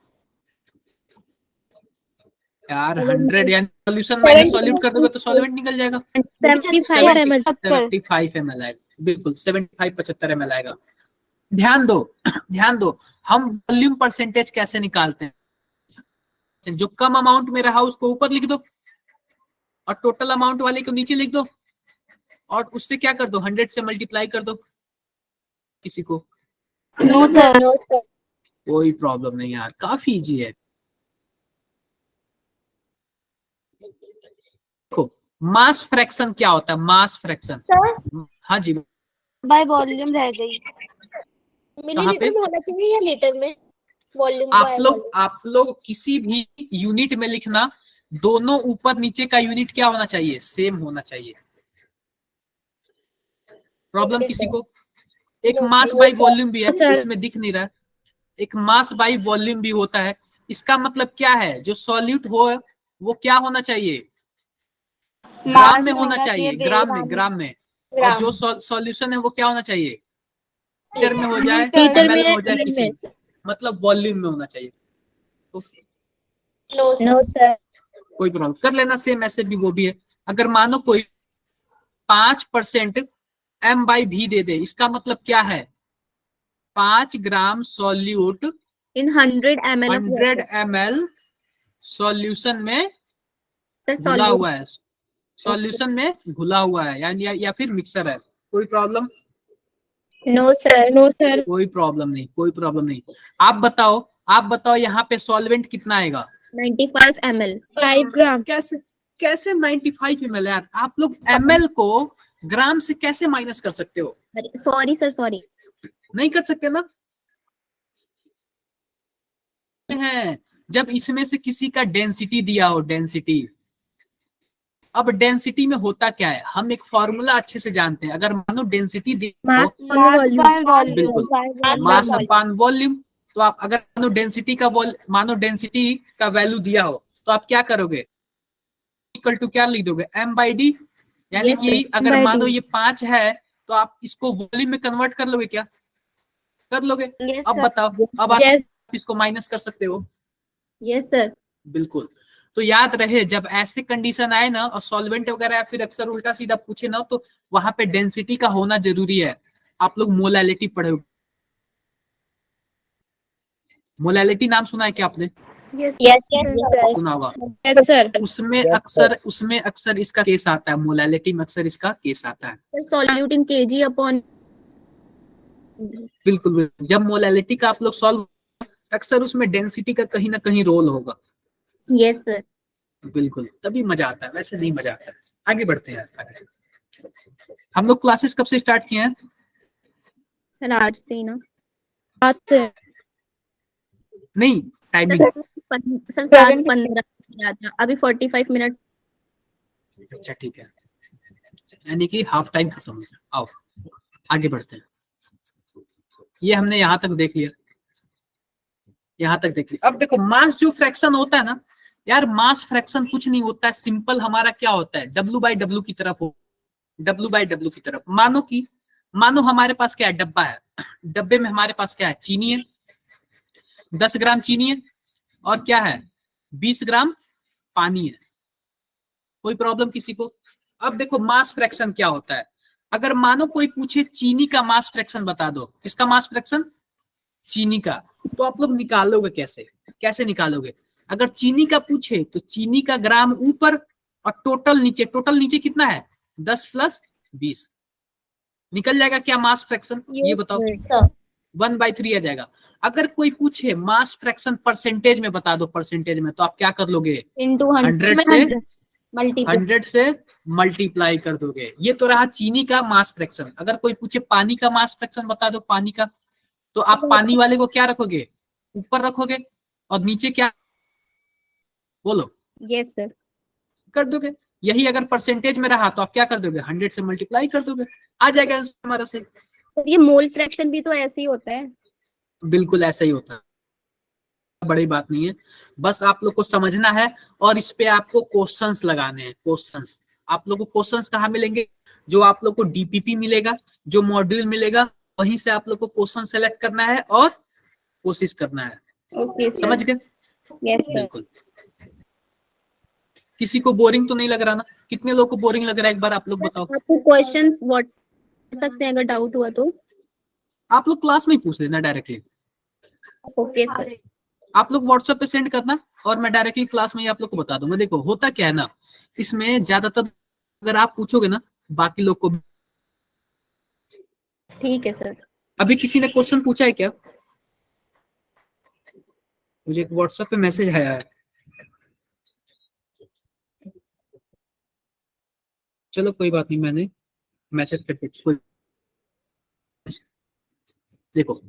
Speaker 1: यार 100, यानी सॉल्यूशन माइनस सॉल्यूट कर दोगे तो सॉल्वेंट निकल जाएगा।
Speaker 3: 75 ml.
Speaker 1: 75 ml आएगा, बिल्कुल 75 ml आएगा। ध्यान दो ध्यान दो, हम वॉल्यूम परसेंटेज कैसे निकालते हैं, जो कम अमाउंट में रहा उसको ऊपर लिख दो और टोटल अमाउंट वाले को नीचे लिख दो, और उससे क्या कर दो, 100 से मल्टीप्लाई कर दो। किसी को
Speaker 7: नो सर।
Speaker 1: कोई प्रॉब्लम नहीं यार, काफी इजी है। देखो मास फ्रैक्शन क्या होता है, मास फ्रैक्शन। हाँ जी,
Speaker 7: बाय वॉल्यूम रह गई।
Speaker 1: मिलीलीटर में
Speaker 4: होना चाहिए या लीटर में, वॉल्यूम
Speaker 1: आप लोग किसी भी यूनिट में लिखना, दोनों ऊपर नीचे का यूनिट क्या होना चाहिए, सेम होना चाहिए। प्रॉब्लम किसी को? एक मास बाई वॉल्यूम भी है, इसमें दिख नहीं रहा, एक मास बाई वॉल्यूम भी होता है। इसका मतलब क्या है, जो सॉल्यूट हो वो क्या होना चाहिए, ग्राम में होना चाहिए, ग्राम में। और जो सॉल्यूशन है वो क्या होना चाहिए, लीटर में हो जाए,
Speaker 3: लीटर
Speaker 1: ml
Speaker 3: में
Speaker 1: में हो जाए,
Speaker 3: या
Speaker 1: किसी में, मतलब वॉल्यूम में होना चाहिए।
Speaker 2: No sir.
Speaker 1: कोई प्रॉब्लम कर लेना, सेम ऐसे भी वो भी है। अगर मानो कोई 5% m/v दे दे, इसका मतलब क्या है, 5 gram solute
Speaker 8: in 100 ml of
Speaker 1: 100
Speaker 8: water.
Speaker 1: ml solution में
Speaker 8: सर
Speaker 1: घुला
Speaker 8: सॉल्यूट।
Speaker 1: हुआ है, सॉल्यूशन में घुला हुआ है, यानी या फिर मिक्सर है। कोई problem?
Speaker 2: No sir.
Speaker 3: No sir.
Speaker 1: कोई प्रॉब्लम नहीं, कोई प्रॉब्लम नहीं। आप बताओ यहाँ पे सॉल्वेंट कितना आएगा,
Speaker 8: 95 ml.
Speaker 3: 5 ग्राम.
Speaker 1: कैसे 95 ml यार, आप लोग ml को ग्राम से कैसे माइनस कर सकते हो,
Speaker 8: सॉरी सर, सॉरी।
Speaker 1: नहीं कर सकते ना। है जब इसमें से किसी का डेंसिटी दिया हो, डेंसिटी, अब डेंसिटी में होता क्या है, हम एक फॉर्मूला अच्छे से जानते हैं। अगर मानो डेंसिटी दिया हो, बिल्कुल मास अपान वॉल्यूम, तो आप अगर मानो डेंसिटी का वैल्यू दिया हो तो आप क्या करोगे, इक्वल टू क्या लिख दोगे, m/d। यानी
Speaker 8: Yes,
Speaker 1: कि
Speaker 8: sir.
Speaker 1: अगर मानो ये 5 है तो आप इसको वॉल्यूम में कन्वर्ट कर लोगे, क्या कर लोगे? अब बताओ, अब आप इसको माइनस कर सकते हो।
Speaker 8: Yes sir.
Speaker 1: बिल्कुल। तो याद रहे, जब ऐसे कंडीशन आए ना और सॉल्वेंट वगैरह, फिर अक्सर उल्टा सीधा पूछे ना, तो वहां पे डेंसिटी का होना जरूरी है। आप लोग मोलैलिटी पढ़े, मोलैलिटी नाम सुना है क्या आपने?
Speaker 2: Yes sir.
Speaker 1: सुना होगा।
Speaker 3: Yes sir.
Speaker 1: उसमें अक्सर इसका केस आता है, मोलैलिटी में अक्सर इसका केस आता है।
Speaker 8: Sir solute in kg upon.
Speaker 1: बिल्कुल, जब मोलैलिटी का आप लोग सॉल्व, अक्सर उसमें डेंसिटी का कहीं ना कहीं रोल होगा।
Speaker 8: Yes sir.
Speaker 1: बिल्कुल, तभी मजा आता है, वैसे नहीं मजा आता है। आगे बढ़ते हैं आगे। हम लोग क्लासेस कब से स्टार्ट किए हैं?
Speaker 8: सर आज से ही ना।
Speaker 3: आज से.
Speaker 1: नहीं, टाइमिंग।
Speaker 8: सर 7:15 किया था, अभी 45 मिनट।
Speaker 1: अच्छा ठीक है। यानी कि हाफ टाइम खत्म हो गया। आओ आगे बढ़ते हैं। ये हमने यहां तक देख लिया, यहां तक देख लिया। अब देखो मास जो फ्रैक्शन होता है ना यार, मास फ्रैक्शन कुछ नहीं होता है, सिंपल हमारा क्या होता है, W/W की तरफ हो, W/W की तरफ। मानो हमारे पास क्या है, डब्बा है, डब्बे में हमारे पास क्या है, चीनी है, 10 ग्राम चीनी है, और क्या है, 20 ग्राम पानी है। कोई प्रॉब्लम किसी को? अब देखो मास फ्रैक्शन क्या होता है, अगर मानो कोई पूछे चीनी का मास फ्रैक्शन बता दो, किसका मास फ्रैक्शन, चीनी का, तो आप लोग निकालोगे कैसे, कैसे निकालोगे? अगर चीनी का पूछे तो चीनी का ग्राम ऊपर और टोटल नीचे, टोटल नीचे कितना है, 10 + 20, निकल जाएगा क्या मास फ्रैक्शन, ये बताओ, 1/3 आ जाएगा। अगर कोई पूछे मास फ्रैक्शन परसेंटेज में बता दो, परसेंटेज में, तो आप क्या कर लोगे,
Speaker 8: इंटू
Speaker 1: 100
Speaker 8: 100
Speaker 1: से
Speaker 8: मल्टीप्लाई।
Speaker 1: 100 से मल्टीप्लाई कर दोगे। ये तो रहा चीनी का मास फ्रैक्शन। अगर कोई पूछे पानी का मास फ्रैक्शन बता दो, पानी का, तो आप पानी वाले को क्या रखोगे, ऊपर रखोगे, और नीचे क्या, बोलो,
Speaker 8: यस सर।
Speaker 1: कर दोगे। यही अगर परसेंटेज में रहा तो आप क्या कर दोगे, 100 से मल्टीप्लाई कर दोगे, आ जाएगा आंसर हमारा सही।
Speaker 8: सर ये मोल फ्रैक्शन भी तो ऐसे ही होता है।
Speaker 1: बिल्कुल ऐसा ही होता है, बड़ी बात नहीं है, बस आप लोग को समझना है, और इस पे आपको क्वेश्चंस लगाने हैं। क्वेश्चंस आप लोग को क्वेश्चंस कहाँ मिलेंगे, जो आप लोग को डीपीपी मिलेगा, जो मॉड्यूल मिलेगा, वहीं से आप लोग को क्वेश्चन सेलेक्ट करना है और कोशिश करना है।
Speaker 8: Okay sir.
Speaker 1: समझ गए?
Speaker 8: Yes sir.
Speaker 1: बिल्कुल। किसी को बोरिंग तो नहीं लग रहा ना? कितने लोग को बोरिंग लग रहा है, एक बार आप लोग बताओ।
Speaker 8: आपको क्वेश्चंस व्हाट्सएप कर सकते हैं अगर डाउट हुआ तो।
Speaker 1: आप लोग क्लास में ही पूछ लेना डायरेक्टली,
Speaker 8: ओके सर।
Speaker 1: आप लोग व्हाट्सएप पे सेंड करना, और मैं डायरेक्टली क्लास में ही आप लोग को बता दूंगा। देखो होता क्या है ना, इसमें ज्यादातर अगर आप पूछोगे ना, बाकी लोग को।
Speaker 8: ठीक है सर।
Speaker 1: अभी किसी ने क्वेश्चन पूछा है क्या? मुझे एक व्हाट्सएप पे मैसेज आया है, चलो कोई बात नहीं, मैंने मैसेज करके कोई, देखो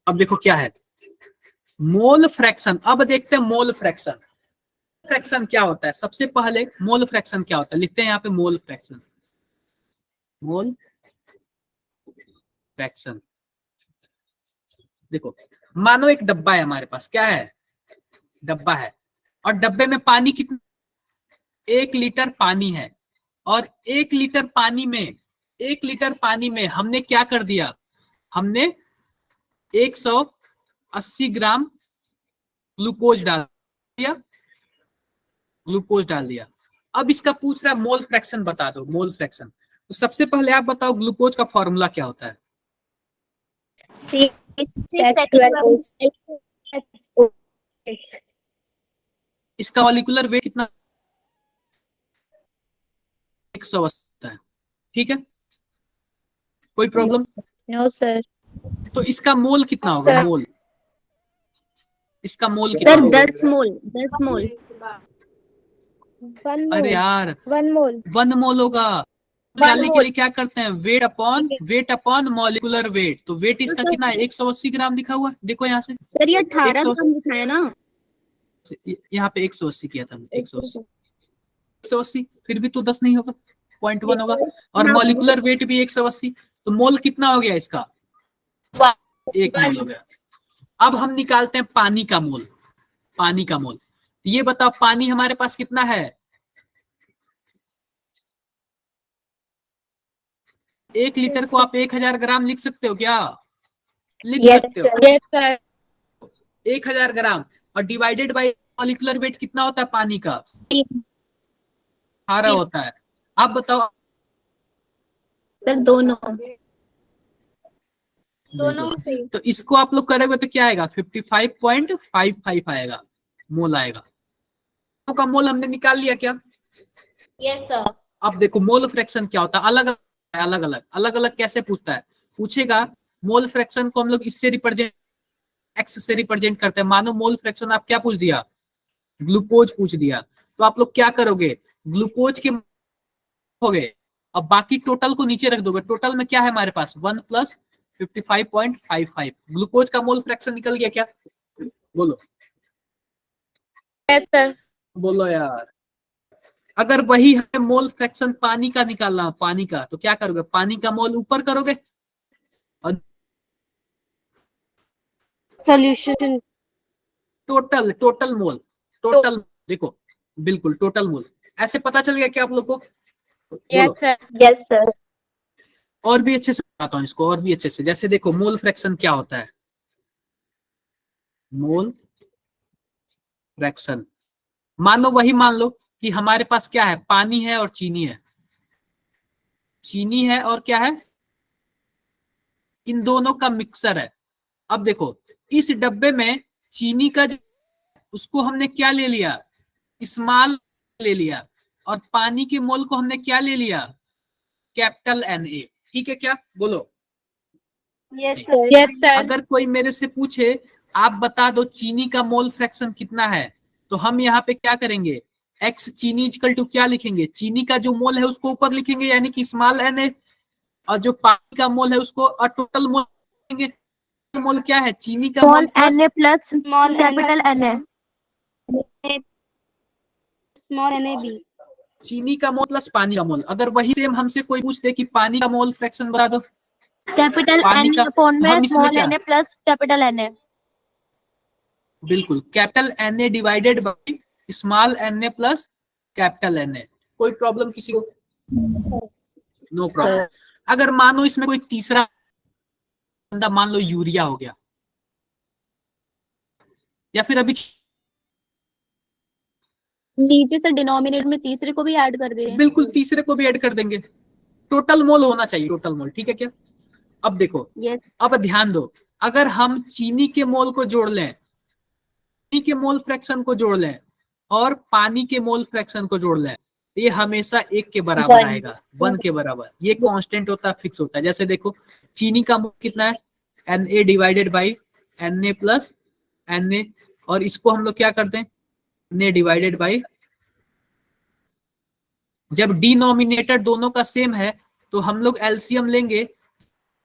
Speaker 1: अब देखो क्या है, मोल फ्रैक्शन। अब देखते हैं मोल फ्रैक्शन। फ्रैक्शन क्या होता है, सबसे पहले मोल फ्रैक्शन क्या होता है, लिखते हैं यहाँ पे मोल फ्रैक्शन। मोल फ्रैक्शन, देखो मानो एक डब्बा है हमारे पास, क्या है, डब्बा है, और डब्बे में पानी कितना, 1 लीटर पानी है, और 1 लीटर पानी में, 1 लीटर पानी में हमने क्या कर दिया, हमने 180 ग्राम ग्लूकोज डाल दिया, ग्लूकोज डाल दिया। अब इसका पूछ रहा है मोल फ्रैक्शन बता दो, मोल फ्रैक्शन। तो सबसे पहले आप बताओ ग्लूकोज का फॉर्मूला क्या होता है, इसका मॉलिक्यूलर वेट कितना, 180 है, ठीक है, कोई प्रॉब्लम?
Speaker 2: No sir.
Speaker 1: तो इसका मोल कितना होगा, मोल, इसका मोल कितना
Speaker 8: सर
Speaker 1: होगा?
Speaker 8: 10 मोल, 10 मोल।
Speaker 7: 1
Speaker 1: अरे
Speaker 7: मोल,
Speaker 1: यार
Speaker 7: 1 मोल,
Speaker 1: 1 मोल होगा। निकालने के लिए क्या करते हैं, वेट अपॉन मॉलिक्यूलर वेट। तो वेट इसका कितना है, 180 ग्राम लिखा हुआ है, देखो यहाँ से,
Speaker 8: सर ये 18
Speaker 1: 180
Speaker 8: ग्राम दिखाया ना।
Speaker 1: यहाँ पे 180 किया था, 180, फिर भी तो 10 नहीं होगा, 0.1 होगा, और मॉलिक्यूलर वेट भी 180, तो मोल कितना हो गया इसका, 1 मोल हो गया। अब हम निकालते हैं पानी का मोल, पानी का मोल। ये बताओ पानी हमारे पास कितना है, 1 लीटर को आप 1000 ग्राम लिख सकते हो क्या, लिख सकते हो,
Speaker 8: यस सर।
Speaker 1: 1000 ग्राम, और डिवाइडेड बाय मॉलिक्यूलर वेट कितना होता है पानी का, 18 होता है। आप बताओ
Speaker 8: सर दोनों।
Speaker 4: दोनों सही।
Speaker 1: तो इसको आप लोग करोगे तो क्या आएगा, 55.55 आएगा, मोल आएगा। तो का मोल हमने निकाल लिया क्या?
Speaker 4: Yes sir.
Speaker 1: अब देखो मोल फ्रैक्शन क्या होता है, अलग अलग कैसे पूछता है, पूछेगा मोल फ्रैक्शन को हम लोग इससे रिप्रेजेंट, एक्स से रिप्रेजेंट करते हैं। मानो मोल फ्रैक्शन आप क्या पूछ दिया, ग्लूकोज पूछ दिया, तो आप लोग क्या करोगे, ग्लूकोज के हो गए, अब बाकी टोटल को नीचे रख दोगे। टोटल में क्या है हमारे पास, 1 + 55.55, ग्लूकोज का मोल फ्रैक्शन निकल गया क्या, बोलो,
Speaker 8: यस सर।
Speaker 1: बोलो यार। अगर वही हमें मोल फ्रैक्शन पानी का निकालना हो, पानी का, तो क्या करोगे? पानी का मोल ऊपर करोगे और
Speaker 7: सॉल्यूशन
Speaker 1: टोटल मोल, टोटल देखो, बिल्कुल टोटल मोल। ऐसे पता चल गया क्या आप लोग को?
Speaker 8: यस
Speaker 1: बोलो।
Speaker 8: सर।
Speaker 2: Yes sir.
Speaker 1: और भी अच्छे से बताता हूँ इसको, और भी अच्छे से। जैसे देखो मोल फ्रैक्शन क्या होता है, मोल फ्रैक्शन, मानो वही मान लो कि हमारे पास क्या है, पानी है और चीनी है, चीनी है और क्या है, इन दोनों का मिक्सर है। अब देखो इस डब्बे में चीनी का उसको हमने क्या ले लिया, स्मॉल ले लिया, और पानी के मोल को हमने क्या ले लिया, कैपिटल Na। ठीक है क्या? बोलो।
Speaker 7: Yes sir.
Speaker 8: Yes sir.
Speaker 1: अगर कोई मेरे से पूछे आप बता दो चीनी का मोल फ्रैक्शन कितना है, तो हम यहाँ पे क्या करेंगे, एक्स चीनी इक्वल टू क्या लिखेंगे, चीनी का जो मोल है उसको ऊपर लिखेंगे यानी कि स्मॉल Na, और जो पानी का मोल है उसको, और टोटल मोल लिखेंगे। मोल क्या है, चीनी का mole
Speaker 3: small
Speaker 1: plus
Speaker 3: Na plus
Speaker 7: small
Speaker 3: capital Na।
Speaker 7: Small NaB।
Speaker 1: चीनी का मोल प्लस पानी का मोल। अगर वही सेम हमसे कोई पूछ दे कि पानी का मोल फ्रैक्शन बता दो,
Speaker 3: कैपिटल
Speaker 1: पानी का,
Speaker 3: Na अपॉन
Speaker 1: तो
Speaker 3: में
Speaker 1: हम इसमें
Speaker 3: स्मॉल
Speaker 1: क्या,
Speaker 3: Na प्लस कैपिटल Na।
Speaker 1: बिल्कुल capital Na divided by small Na plus capital Na। कोई प्रॉब्लम किसी को? No problem. अगर मानो इसमें कोई तीसरा बंदा, मान लो यूरिया हो गया, या फिर अभी
Speaker 8: नीचे से डिनोमिनेटर में तीसरे को भी ऐड कर दिए।
Speaker 1: बिल्कुल तीसरे को भी ऐड कर देंगे। टोटल मोल होना चाहिए, टोटल मोल। ठीक है क्या? अब देखो,
Speaker 8: यस।
Speaker 1: अब ध्यान दो, अगर हम चीनी के मोल को जोड़ लें, चीनी के मोल फ्रैक्शन को जोड़ लें और पानी के मोल फ्रैक्शन को जोड़ लें, तो ये हमेशा एक के बराबर आएगा, 1 के बराबर। ये कांस्टेंट होता है, फिक्स होता है। जैसे देखो चीनी का मोल कितना है, Na divided by Na plus Na, और इसको हम लोग क्या करते हैं, Na डिवाइडेड बाई, जब डिनोमिनेटर दोनों का सेम है तो हम लोग एलसीएम लेंगे,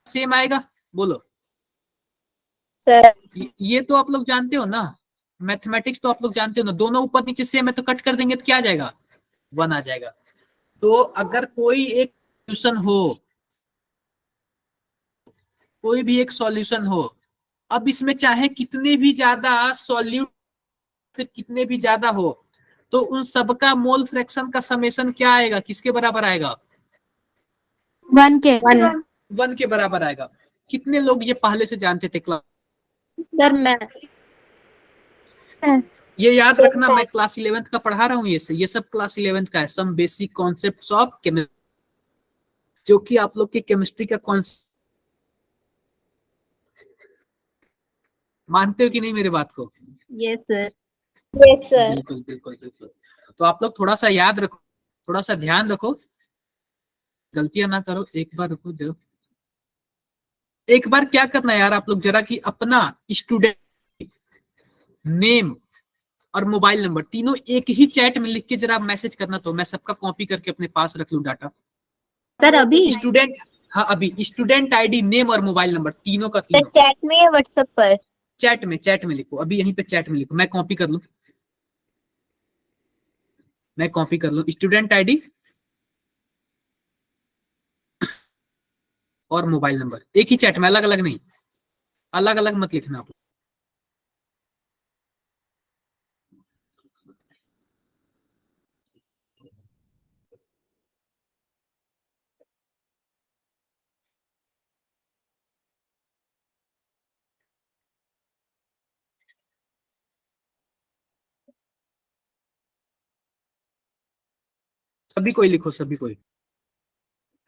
Speaker 1: सेम आएगा। बोलो।
Speaker 2: सर।
Speaker 1: ये तो आप लोग जानते हो ना, मैथमेटिक्स तो आप लोग जानते हो ना, दोनों ऊपर नीचे सेम है तो कट कर देंगे तो क्या आ जाएगा, 1 आ जाएगा। तो अगर कोई एक सॉल्यूशन हो, कोई भी एक सॉल्यूशन हो, अब इसमें चाहे कितने भी ज्यादा सॉल्यूट, फिर कितने भी ज्यादा हो, तो उन सबका मोल फ्रैक्शन का समेशन क्या आएगा, किसके बराबर आएगा,
Speaker 3: 1 के।
Speaker 1: 1 के बराबर आएगा। कितने लोग ये पहले से जानते थे क्लास?
Speaker 8: सर मैं
Speaker 1: ये याद रखना, मैं क्लास 11th का पढ़ा रहा हूँ, ये सब क्लास 11th का है, some basic concepts of chemistry, जो कि आप लोग के केमिस्ट्री का कॉन्सेप्ट। मानते हो कि नहीं मेरे बात को?
Speaker 8: Yes sir.
Speaker 4: Yes sir.
Speaker 1: बिल्कुल बिल्कुल बिल्कुल। तो आप लोग थोड़ा सा याद रखो, थोड़ा सा ध्यान रखो, गलतियां ना करो। एक बार रुको, जरा एक बार क्या करना है यार आप लोग, जरा कि अपना स्टूडेंट नेम और मोबाइल नंबर तीनों एक ही चैट में लिख के जरा मैसेज करना, तो मैं सबका कॉपी करके अपने पास रख लूं डाटा।
Speaker 8: सर अभी
Speaker 1: स्टूडेंट, हाँ अभी स्टूडेंट आईडी, नेम और मोबाइल नंबर तीनों का
Speaker 2: सर
Speaker 1: तीनों
Speaker 2: चैट में या व्हाट्सएप पर?
Speaker 1: चैट में लिखो, अभी यहीं पे चैट में लिखो, मैं कॉपी कर लूं, मैं कॉपी कर लूं। स्टूडेंट आईडी और मोबाइल नंबर एक ही चैट में, अलग अलग नहीं, अलग अलग मत लिखना आप। सभी कोई लिखो, सभी कोई।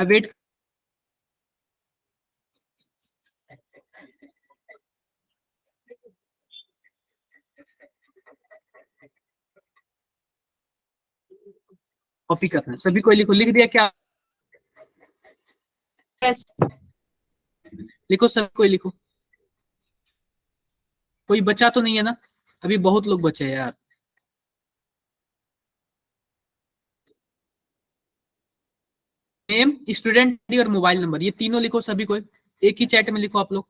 Speaker 1: वेट, कॉपी करना है, सभी कोई लिखो। लिख दिया क्या?
Speaker 2: यस।
Speaker 1: लिखो, सभी कोई लिखो। कोई बचा तो नहीं है ना? अभी बहुत लोग बचे हैं यार। नेम, स्टूडेंट आईडी और मोबाइल नंबर, ये तीनों लिखो सभी कोई, एक ही चैट में लिखो आप लोग।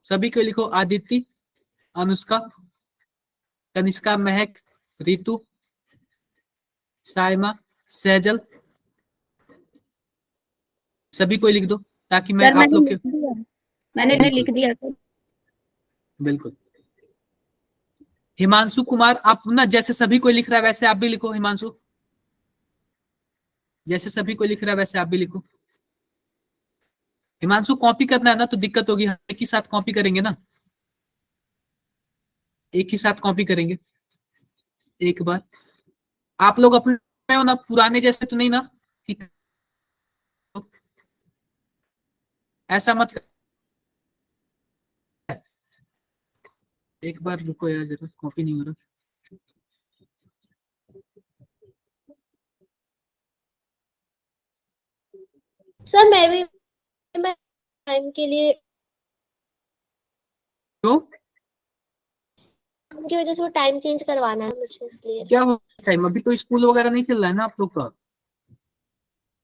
Speaker 1: सभी को लिखो, आदित्य, अनुष्का, कनिष्का, महक, रितु, साइमा, सैजल, सभी कोई लिख दो ताकि मैं
Speaker 8: सर
Speaker 1: आप लोग के
Speaker 8: मैंने
Speaker 1: बिल्कुल।
Speaker 8: लिख दिया सर।
Speaker 1: बिल्कुल। हिमांशु कुमार, आप ना जैसे सभी कोई लिख रहा है वैसे आप भी लिखो। हिमांशु, जैसे सभी कोई लिख रहा है वैसे आप भी लिखो। हिमांशु कॉपी करना है ना तो दिक्कत होगी, एक ही साथ कॉपी करेंगे ना, एक ही साथ कॉपी करेंगे। एक बार आप लोग अपने हो ना, पुराने जैसे तो नहीं ना कि ऐसा मत कर। एक बार रुको यार, जरा कॉपी नहीं हो रहा।
Speaker 4: सर मैं टाइम के लिए
Speaker 1: तो
Speaker 4: की वजह से वो टाइम चेंज करवाना है मुझे, इसलिए।
Speaker 1: क्या हो टाइम, अभी तो स्कूल वगैरह नहीं चल रहा है ना आप लोग का।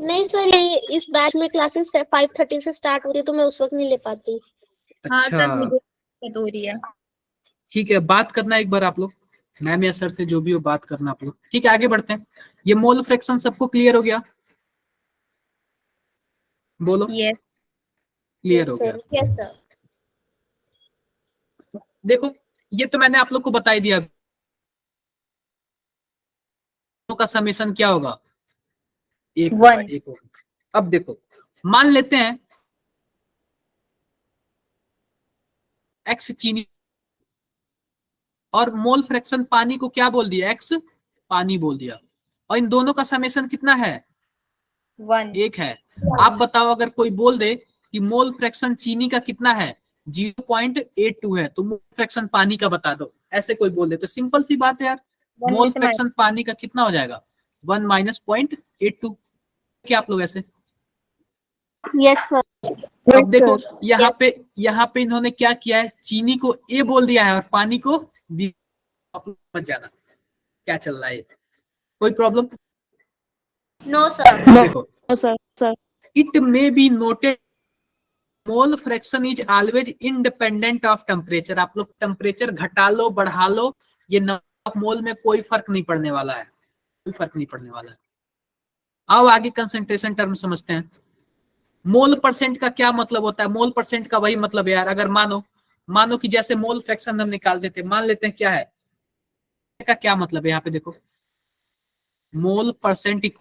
Speaker 4: नहीं सर, ये इस बैच में क्लासेस 5:30 से स्टार्ट होती है, तो मैं उस वक्त नहीं ले पाती।
Speaker 8: हाँ सर,
Speaker 1: अच्छा
Speaker 8: मुझे दिक्कत हो रही है।
Speaker 1: ठीक है, बात करना एक बार आप लोग, मैम या सर से जो भी हो बात करना आप लोग। ठीक है आगे बढ़ते हैं। ये मोल फ्रैक्शन सबको क्लियर हो गया? बोलो
Speaker 8: यस
Speaker 1: क्लियर हो गया।
Speaker 4: Yes sir.
Speaker 1: देखो ये तो मैंने आप लोग को बता ही दिया, का समेशन क्या होगा, एक होगा,
Speaker 8: वन।
Speaker 1: एक होगा। अब देखो मान लेते हैं एक्स चीनी और मोल फ्रैक्शन पानी को क्या बोल दिया, एक्स पानी बोल दिया, और इन दोनों का समेशन कितना है,
Speaker 8: वन।
Speaker 1: एक है। आप बताओ अगर कोई बोल दे कि मोल फ्रैक्शन चीनी का कितना है, 0.82 है, तो मोल फ्रैक्शन पानी का बता दो, ऐसे कोई बोल दे तो सिंपल सी बात है यार, मोल फ्रैक्शन पानी का कितना हो जाएगा, 1 माइनस 0.82। क्या आप लोग ऐसे?
Speaker 7: Yes sir.
Speaker 1: अब देखो यहाँ पे इन्होंने क्या किया है, चीनी को ए बोल दिया है और पानी को बी। मत जाना क्या चल रहा है, कोई प्रॉब्लम?
Speaker 4: No sir.
Speaker 1: देखो
Speaker 3: sir
Speaker 1: it may be noted mole fraction is always independent of temperature. आप लोग टेम्परेचर घटा लो बढ़ा लो, ये नमक मोल में कोई फर्क नहीं पड़ने वाला है, कोई फर्क नहीं पड़ने वाला है। आओ आगे कंसंट्रेशन टर्म समझते हैं। मोल परसेंट का क्या मतलब होता है, मोल परसेंट का वही मतलब है यार, अगर मानो कि जैसे मोल फ्रैक्शन हम निकाल देते, मान लेते हैं क्या है का क्या मतलब है, यहाँ पे देखो मोल परसेंट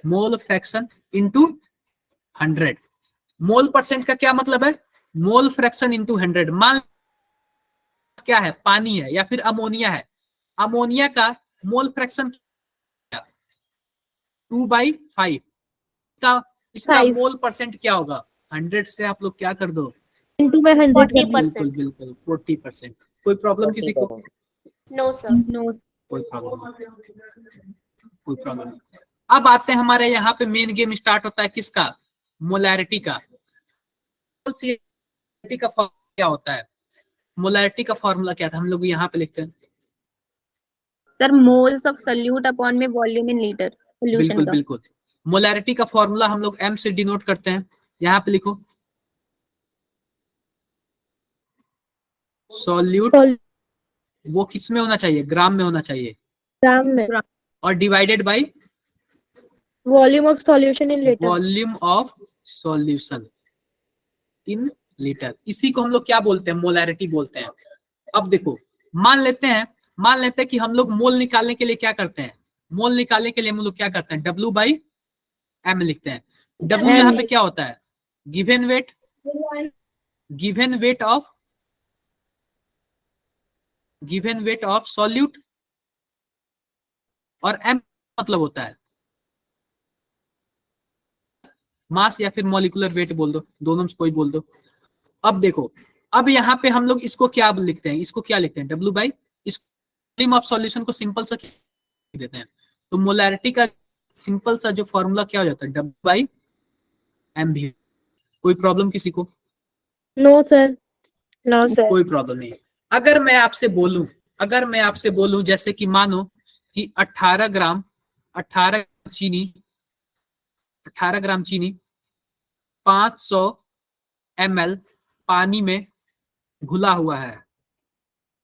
Speaker 1: मोल फ्रैक्शन इंटू 100। मोल परसेंट का क्या मतलब है, मोल फ्रैक्शन इंटू 100। मान क्या है, पानी है या फिर अमोनिया है, अमोनिया का मोल फ्रैक्शन 2/5 का, इसका
Speaker 3: 5
Speaker 1: मोल परसेंट क्या होगा, 100 से आप लोग क्या कर दो,
Speaker 3: इंटू में 100 कर
Speaker 1: 40%। बिल्कुल 40%। कोई प्रॉब्लम किसी को?
Speaker 4: No sir.
Speaker 8: नो।
Speaker 1: कोई प्रॉब्लम कोई प्रॉब्लम नहीं। अब आते हैं हमारे यहाँ पे मेन गेम स्टार्ट होता है किसका, मोलैरिटी का। मोलैरिटी का फॉर्मूला क्या होता है, मोलैरिटी का फॉर्मूला क्या था, हम लोग यहाँ पे लिखते हैं
Speaker 8: sir, moles of solute upon में वॉल्यूम इन लीटर सोल्यूशन
Speaker 1: बिल्कुल
Speaker 8: का।
Speaker 1: बिल्कुल। मोलैरिटी का फॉर्मूला हम लोग एम से डिनोट करते हैं, यहाँ पे लिखो सॉल्यूट, वो किस में होना चाहिए, ग्राम में होना चाहिए,
Speaker 3: ग्राम में,
Speaker 1: और divided by
Speaker 3: volume of solution in litre.
Speaker 1: Volume of solution in litre. इसी को हम लोग क्या बोलते हैं, मोलैरिटी बोलते हैं। अब देखो मान लेते हैं कि हम लोग मोल निकालने के लिए क्या करते हैं, मोल निकालने के लिए हम लोग क्या करते हैं, W/M लिखते हैं। W यहाँ पे क्या होता है, गिवन वेट ऑफ सॉल्यूट, और M मतलब होता है मास या फिर मॉलिक्यूलर वेट बोल दो, दोनों में से कोई बोल दो। अब देखो अब यहाँ पे हम लोग इसको क्या लिखते हैं, इसको क्या लिखते हैं, W/, इस वॉल्यूम ऑफ सॉल्यूशन को सिंपल सा देते हैं, तो मोलैरिटी का सिंपल सा जो फॉर्मूला क्या हो जाता है, W/M भी। कोई प्रॉब्लम किसी को?
Speaker 3: No sir.
Speaker 2: No sir.
Speaker 1: कोई प्रॉब्लम नहीं। अगर मैं आपसे बोलूं जैसे कि मानो कि 18 ग्राम चीनी 500 ml पानी में घुला हुआ है,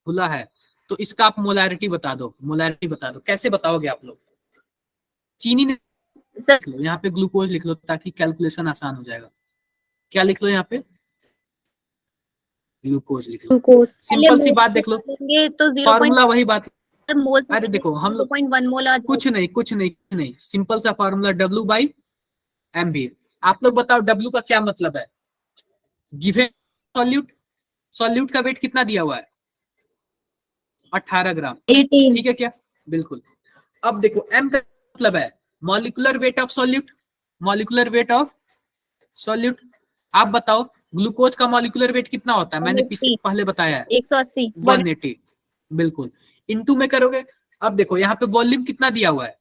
Speaker 1: खुला है, तो इसका आप मोलैरिटी बता दो, मोलैरिटी बता दो। कैसे बताओगे आप लोग? चीनी ने
Speaker 8: सर
Speaker 1: लिख लो, यहाँ पे ग्लूकोज लिख लो ताकि कैलकुलेशन आसान हो जाएगा। क्या लिख लो यहाँ पे? ग्लूकोज लिख लो।
Speaker 3: ग्लूकोज।
Speaker 1: सिंपल सी बात देख लो,
Speaker 8: देंगे तो
Speaker 1: फॉर्मूला वही बात।
Speaker 8: 0.1 मोल,
Speaker 1: अरे देखो हम लोग
Speaker 8: 0.1 मोल आ
Speaker 1: कुछ नहीं, सिंपल सा फॉर्मूला W/mv। आप लोग बताओ W का क्या मतलब है? गिवन सॉल्यूट, सॉल्यूट का वेट कितना दिया हुआ है? 18 ग्राम,
Speaker 8: 18।
Speaker 1: ठीक है क्या? बिल्कुल। अब देखो M का मतलब है molecular weight of solute, molecular weight of solute. आप बताओ ग्लूकोज का मॉलिक्यूलर वेट कितना होता है? मैंने
Speaker 8: 180,
Speaker 1: पहले बताया है
Speaker 8: 180।
Speaker 1: 180, बिल्कुल। इनटू में करोगे। अब देखो यहाँ पे वॉल्यूम कितना दिया हुआ है?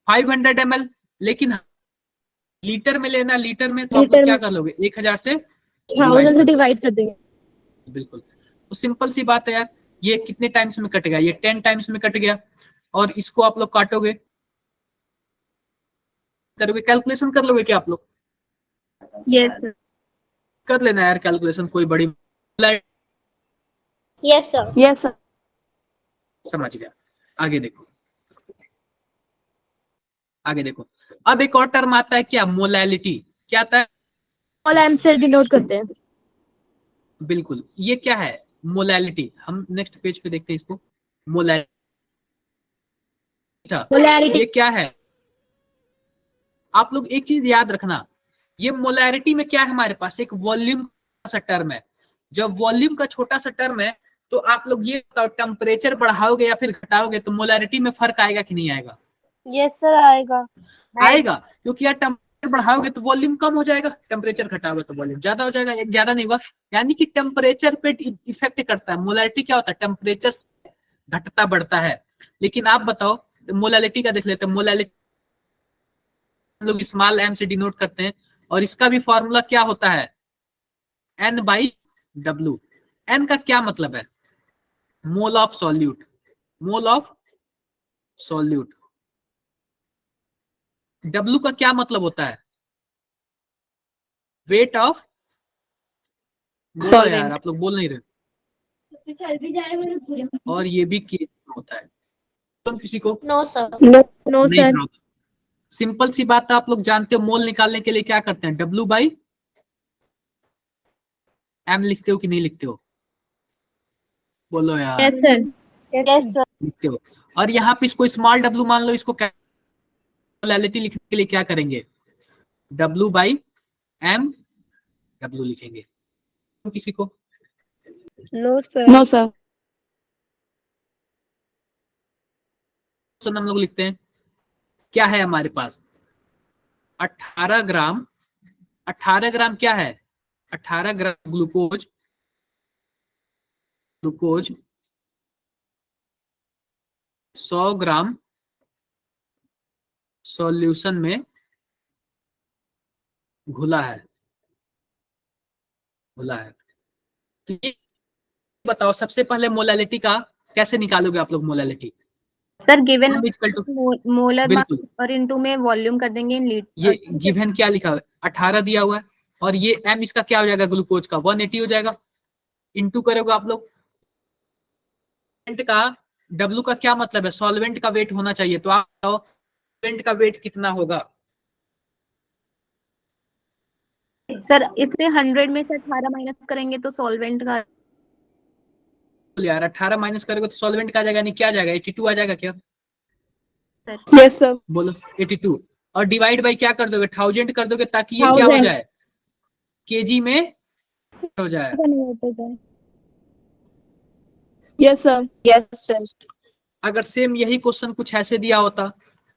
Speaker 1: 500 ml, लेकिन लीटर में लेना, लीटर में तो आप लोग
Speaker 3: लीटर
Speaker 1: क्या
Speaker 3: में।
Speaker 1: कर लोगे? 1000 से
Speaker 3: 1000 से
Speaker 1: divide
Speaker 3: डिवाइड कर देंगे।
Speaker 1: बिल्कुल। तो सिंपल सी बात है यार, ये कितने टाइम्स में कट गया? ये 10 टाइम्स में कट गया। और इसको आप लोग काटोगे, करोगे, कैलकुलेशन कर लोगे क्या आप लोग?
Speaker 8: यस
Speaker 1: कर लेना यार कैलकुलेशन, कोई बड़ी
Speaker 4: यस सर।
Speaker 8: Yes sir.
Speaker 1: समझ गया। आगे देखो, आगे देखो। अब एक और टर्म आता है क्या? मोलैलिटी। क्या आता है?
Speaker 3: स्मॉल m से डिनोट करते हैं।
Speaker 1: बिल्कुल। ये क्या है? मोलैलिटी। हम नेक्स्ट पेज पे देखते हैं इसको। मोलैलिटी था,
Speaker 3: मोलैरिटी।
Speaker 1: ये क्या है? आप लोग एक चीज याद रखना, ये मोलैरिटी में क्या है? हमारे पास एक वॉल्यूम सा टर्म है। जब वॉल्यूम का छोटा सा टर्म है तो आप लोग ये बताओ, टेम्परेचर बढ़ाओगे या फिर घटाओगे तो मोलैरिटी में फर्क आएगा कि नहीं आएगा?
Speaker 7: यस सर आएगा।
Speaker 1: आएगा, क्योंकि यार टेम्परेचर बढ़ाओगे तो वॉल्यूम कम हो जाएगा, टेम्परेचर घटाओगे तो वॉल्यूम ज्यादा हो जाएगा। एक ज्यादा नहीं हुआ, यानी कि टेम्परेचर पे इफेक्ट करता है। मोलैरिटी क्या होता है? टेम्परेचर घटता बढ़ता है। लेकिन आप बताओ मोलैलिटी का देख लेते हैं। मोलैलिटी हम लोग स्मॉल m से डिनोट करते हैं, और इसका भी फॉर्मूला क्या होता है? N/W। N का क्या मतलब है? Mole of solute, mole of solute. W का क्या मतलब होता है? वेट ऑफ, बोलो यार, आप लोग बोल नहीं रहे। और ये भी के होता है। तो किसी को
Speaker 4: नो सर।
Speaker 3: नो
Speaker 1: नहीं
Speaker 3: सर।
Speaker 1: पता। सिंपल सी बात है, आप लोग जानते हो मोल निकालने के लिए क्या करते हैं? W/m लिखते हो कि नहीं लिखते हो? बोलो यार।
Speaker 3: Yes sir.
Speaker 7: Yes sir.
Speaker 1: लिखते हो। और यहाँ पे इसको स्मॉल w मान लो, इसको मोलैलिटी लिखने के लिए क्या करेंगे? W/m W लिखेंगे। किसी को?
Speaker 7: No sir.
Speaker 8: No sir.
Speaker 1: हम लोग लिखते हैं, क्या है हमारे पास? 18 ग्राम, 18 ग्राम क्या है? 18 ग्राम ग्लूकोज, ग्लूकोज 100 ग्राम सॉल्यूशन में घुला है, घुला है। तो ये बताओ सबसे पहले मोलैलिटी का कैसे निकालोगे आप लोग? Molality
Speaker 8: sir given
Speaker 1: equal to,
Speaker 8: molar
Speaker 1: बिल्कुल,
Speaker 8: और इनटू में वॉल्यूम कर देंगे इन
Speaker 1: ये
Speaker 8: लीटर।
Speaker 1: गिवन क्या लिखा हुआ है? 18 दिया हुआ है, और ये m इसका क्या हो जाएगा? ग्लूकोज का 180 हो जाएगा। इंटू करोगे आप लोग। का W का क्या मतलब है? सॉल्वेंट का वेट होना चाहिए, तो आप बताओ सॉल्वेंट का वेट कितना होगा?
Speaker 8: सर इससे 100 में से 18 माइनस करेंगे तो सॉल्वेंट का
Speaker 1: यार 18 माइनस करोगे तो सॉल्वेंट का आ जाएगा, नहीं क्या आ जाएगा? 82 आ जाएगा क्या?
Speaker 8: सर। Yes sir.
Speaker 1: बोलो 82। और डिवाइड बाई क्या कर दोगे? 1000 कर दोगे, ताकि ये क्या हो
Speaker 3: 1000
Speaker 1: जाए? केजी में हो जाए।
Speaker 8: Yes sir.
Speaker 2: Yes sir.
Speaker 1: अगर सेम यही क्वेश्चन कुछ ऐसे दिया होता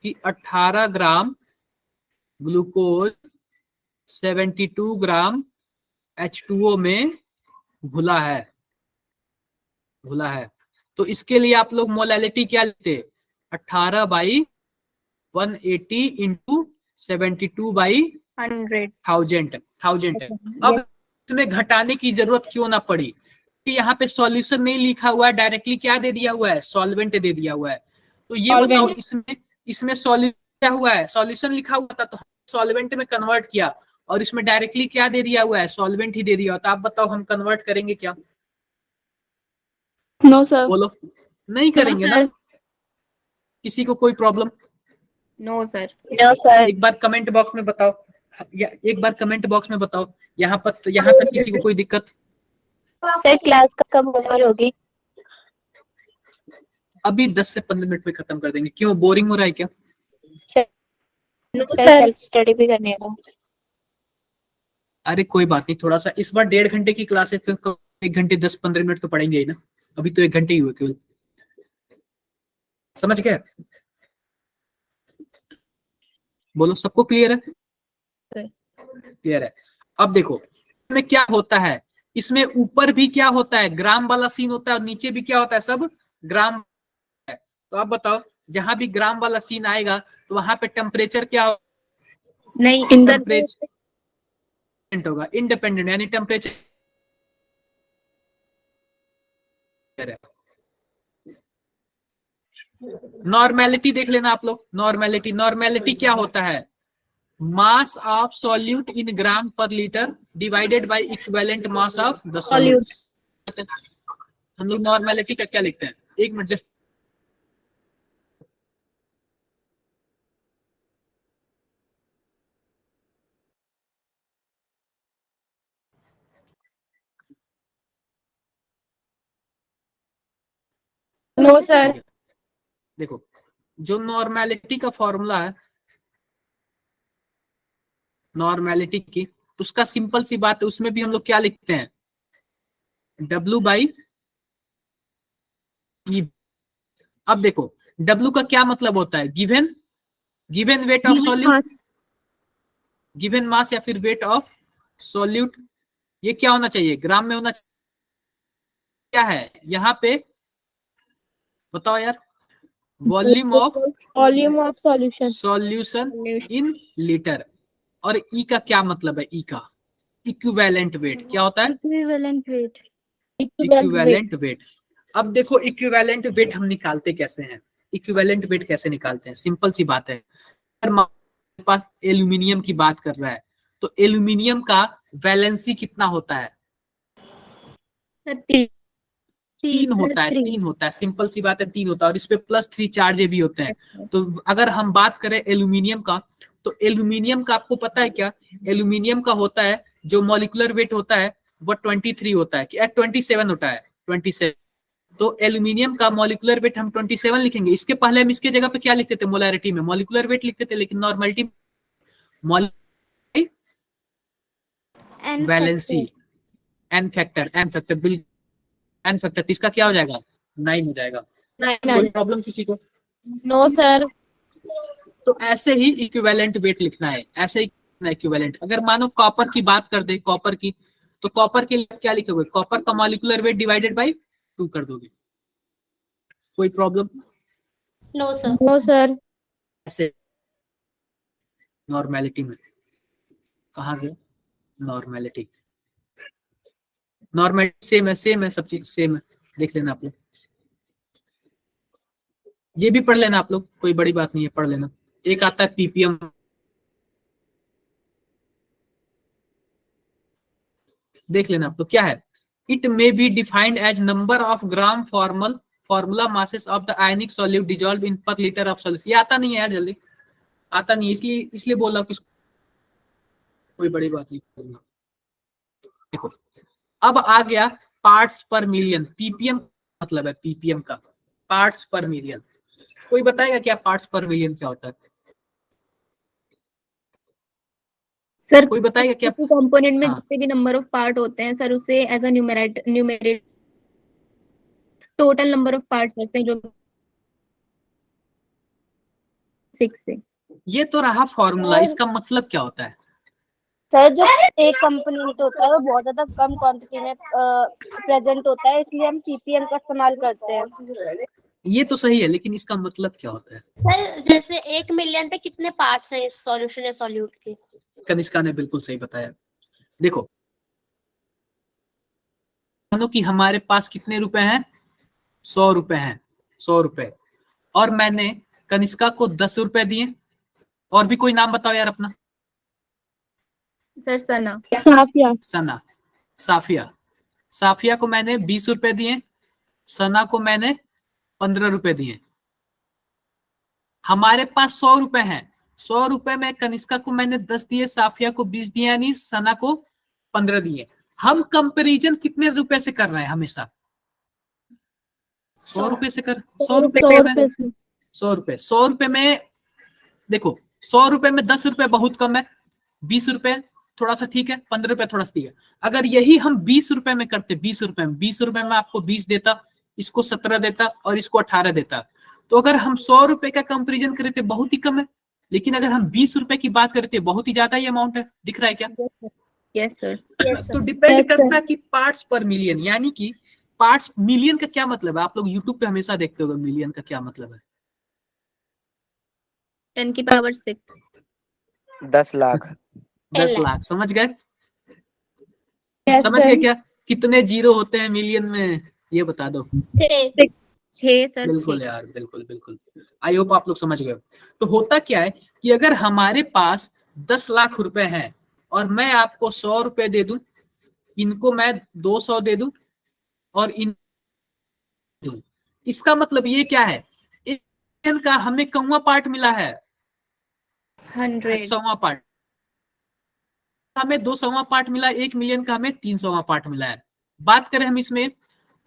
Speaker 1: कि 18 ग्राम ग्लूकोज 72 ग्राम H2O में घुला है, घुला है, तो इसके लिए आप लोग मोलैलिटी क्या लेते? 18/180 इंटू 72/1000। अब इसमें घटाने की जरूरत क्यों ना पड़ी? कि यहाँ पे सॉल्यूशन नहीं लिखा हुआ है, डायरेक्टली क्या दे दिया हुआ है? सॉल्वेंट दे दिया हुआ है। तो ये बताओ इसमें सॉल्यूशन क्या हुआ है? सॉल्यूशन लिखा हुआ था तो सॉल्वेंट में कन्वर्ट किया, और इसमें डायरेक्टली क्या दे दिया हुआ है? सॉल्वेंट ही दे दिया। तो आप बताओ हम कन्वर्ट करेंगे क्या?
Speaker 8: No sir.
Speaker 1: बोलो, नहीं करेंगे ना?
Speaker 3: sir.
Speaker 1: किसी को कोई problem?
Speaker 8: No sir.
Speaker 2: No sir.
Speaker 1: एक बार कमेंट बॉक्स में बताओ, या एक बार कमेंट बॉक्स में बताओ, यहाँ तक किसी को कोई दिक्कत?
Speaker 2: सर क्लास कब ओवर होगी?
Speaker 1: अभी 10 से 15 मिनट में खत्म कर देंगे। क्यों, बोरिंग हो रहा है क्या?
Speaker 2: सर सेल्फ स्टडी भी करने का।
Speaker 1: अरे कोई बात नहीं, थोड़ा सा इस बार 1.5 घंटे की क्लास है तो 1 घंटे 10-15 मिनट तो पढ़ेंगे ही ना। अभी तो 1 घंटे ही हुए केवल, समझ गए? बोलो, सबको क्लियर है? क्लियर है। अब देखो इसमें क्या होता है, इसमें ऊपर भी क्या होता है, ग्राम वाला सीन होता है, और नीचे भी क्या होता है, सब ग्राम है। तो आप बताओ, जहां भी ग्राम वाला सीन आएगा तो वहां पे टेम्परेचर क्या होगा?
Speaker 8: नहीं,
Speaker 1: टेम्परेचर होगा इंडिपेंडेंट, यानी टेम्परेचर है। नॉर्मेलिटी देख लेना आप लोग। नॉर्मेलिटी क्या होता है? मास ऑफ सॉल्यूट इन ग्राम पर litre divided by equivalent mass of the solute. हम लोग नॉर्मेलिटी का क्या लिखते हैं? एक मिनट जस्ट,
Speaker 3: No sir.
Speaker 1: देखो जो नॉर्मेलिटी का फॉर्मूला है, नॉर्मेलिटी की, उसका सिंपल सी बात है, उसमें भी हम लोग क्या लिखते हैं? W by E. अब देखो W का क्या मतलब होता है? Given weight of solute, given mass या फिर वेट ऑफ सॉल्यूट। ये क्या होना चाहिए? ग्राम में होना चाहिए। क्या है यहाँ पे बताओ यार? Volume of solution in litre. और ई का क्या मतलब है? ई का इक्विवेलेंट वेट क्या होता है? Equivalent weight. अब देखो इक्विवेलेंट वेट हम निकालते कैसे हैं? इक्विवेलेंट वेट कैसे निकालते हैं? सिंपल सी बात है। अगर हमारे पास एल्यूमिनियम की बात कर रहा है तो एल्यूमिनियम का वैलेंसी कितना होता है?
Speaker 8: सर
Speaker 1: 3 होता है। 3 होता है, सिंपल सी बात है, 3 होता है। और इस पे +3 चार्ज भी होते हैं। तो अगर हम बात करें एल्यूमिनियम का, तो एल्यूमिनियम का आपको पता है क्या? एल्यूमिनियम का होता है जो मॉलिक्यूलर वेट होता है वो 23 होता है, 27 होता है, 27। तो एल्यूमिनियम का मॉलिक्यूलर वेट हम 27 लिखेंगे। इसके पहले हम इसके जगह पे क्या लिखते थे? मोलैरिटी में मॉलिक्यूलर वेट लिखते थे, लेकिन नॉर्मलिटी वैलेंसी एन फैक्टर बिल्कुल एन फैक्टर। इसका क्या हो जाएगा? 9 हो जाएगा। कोई प्रॉब्लम किसी को?
Speaker 3: No sir.
Speaker 1: तो ऐसे ही इक्विवेलेंट वेट लिखना है, ऐसे ही इक्विवेलेंट। अगर मानो कॉपर की बात कर दे, कॉपर की, तो कॉपर के लिए क्या लिखोगे? कॉपर का मॉलिक्यूलर वेट डिवाइडेड बाय 2 कर दोगे। कोई problem?
Speaker 4: No sir.
Speaker 3: No sir.
Speaker 1: ऐसे नॉर्मेलिटी में कहाँ गया? नॉर्मेलिटी सेम है, सब चीज सेम है। देख लेना आप लोग, ये भी पढ़ लेना आप लोग, कोई बड़ी बात नहीं है, पढ़ लेना। एक आता है पीपीएम, देख लेना आप लोग क्या है। It may be defined as number of gram formula masses of the ionic solute dissolve in per litre of solution. ये आता नहीं है यार, जल्दी आता नहीं है, इसलिए बोला कि कोई बड़ी बात नहीं। देखो अब आ गया पार्ट्स पर मिलियन। पीपीएम मतलब है, पीपीएम का पार्ट्स पर मिलियन। कोई बताएगा क्या पार्ट्स पर मिलियन क्या होता है?
Speaker 8: सर
Speaker 1: कोई बताएगा क्या?
Speaker 8: कंपोनेंट में
Speaker 1: हाँ।
Speaker 8: जितने भी नंबर ऑफ पार्ट होते हैं सर, उसे as a numerate total number of parts रखते हैं, जो 6 से।
Speaker 1: ये तो रहा फॉर्मूला, इसका मतलब क्या होता है?
Speaker 7: सर जो एक कंपोनेंट होता है वो बहुत ज्यादा कम क्वांटिटी में प्रेजेंट होता है, इसलिए हम पीपीएम का इस्तेमाल करते हैं।
Speaker 1: ये तो सही है, लेकिन इसका मतलब क्या होता है?
Speaker 4: सर जैसे 1 मिलियन पे कितने पार्ट्स हैं इस सॉल्यूशन या सॉल्यूट के?
Speaker 1: कनिष्का ने बिल्कुल सही बताया। देखो मानो कि हमारे पास कितने रुपए हैं? 100 रुपए हैं, 100 रुपए। और मैंने कनिष्का को 10 रुपए दिए। और भी कोई नाम बताओ यार अपना।
Speaker 8: सर सना।
Speaker 3: Safia.
Speaker 1: सना, साफिया को मैंने 20 रुपए दिए। सना को मैंने 15 रुपए दिए। हमारे पास 100 रुपए हैं, 100 रुपए में कनिष्का को मैंने 10 दिए, साफिया को 20 दिए, यानी सना को 15 दिए। हम कंपैरिजन कितने रुपए से कर रहे हैं? हमेशा 100 रुपए से कर, 100 रुपए से
Speaker 3: 100
Speaker 1: कर रहे
Speaker 3: रुपए
Speaker 1: हैं।
Speaker 3: से
Speaker 1: 100 रुपए, 100 रुपए में देखो, 100 रुपए में 10 रुपए बहुत कम है, 20 रुपए थोड़ा सा ठीक है, 15 रुपए थोड़ा सा ठीक है। अगर यही हम 20 रुपए में करते, 20 रुपए में, 20 रुपए में आपको 20 देता, इसको 17 देता और इसको 18 देता, तो अगर हम 100 रुपए का कंपैरिजन करें तो बहुत ही कम है। लेकिन अगर हम 20 रुपए की बात करते बहुत ही ज्यादा ही अमाउंट है। दिख रहा है क्या?
Speaker 8: Yes sir.
Speaker 1: तो डिपेंड
Speaker 3: Yes,
Speaker 1: करता है कि पार्ट्स पर मिलियन, यानी कि पार्ट्स, मिलियन का क्या मतलब है? आप लोग यूट्यूब पे हमेशा देखते होगे मिलियन का क्या मतलब है।
Speaker 8: 10 की पावर 6।
Speaker 5: 10 लाख।
Speaker 1: 10 लाख, समझ गए?
Speaker 3: Yes,
Speaker 1: समझ
Speaker 3: sir.
Speaker 1: गए क्या? कितने जीरो होते हैं मिलियन में, ये बता दो।
Speaker 8: 6 सर।
Speaker 1: बिल्कुल
Speaker 8: 6।
Speaker 1: यार, बिल्कुल बिल्कुल। आई होप आप लोग समझ गए। तो होता क्या है कि अगर हमारे पास 10 लाख रुपए हैं और मैं आपको 100 रुपए दे दूं, इनको मैं 200 दे दूं और इन दूं, इसका मतलब ये क्या है? एक मिलियन का हमें कौवा पार्ट मिला है,
Speaker 8: 100।
Speaker 1: 100वां पार्ट, हमें 200वां पार्ट मिला, 1 मिलियन का हमें 300वां पार्ट मिला है। बात करें हम इसमें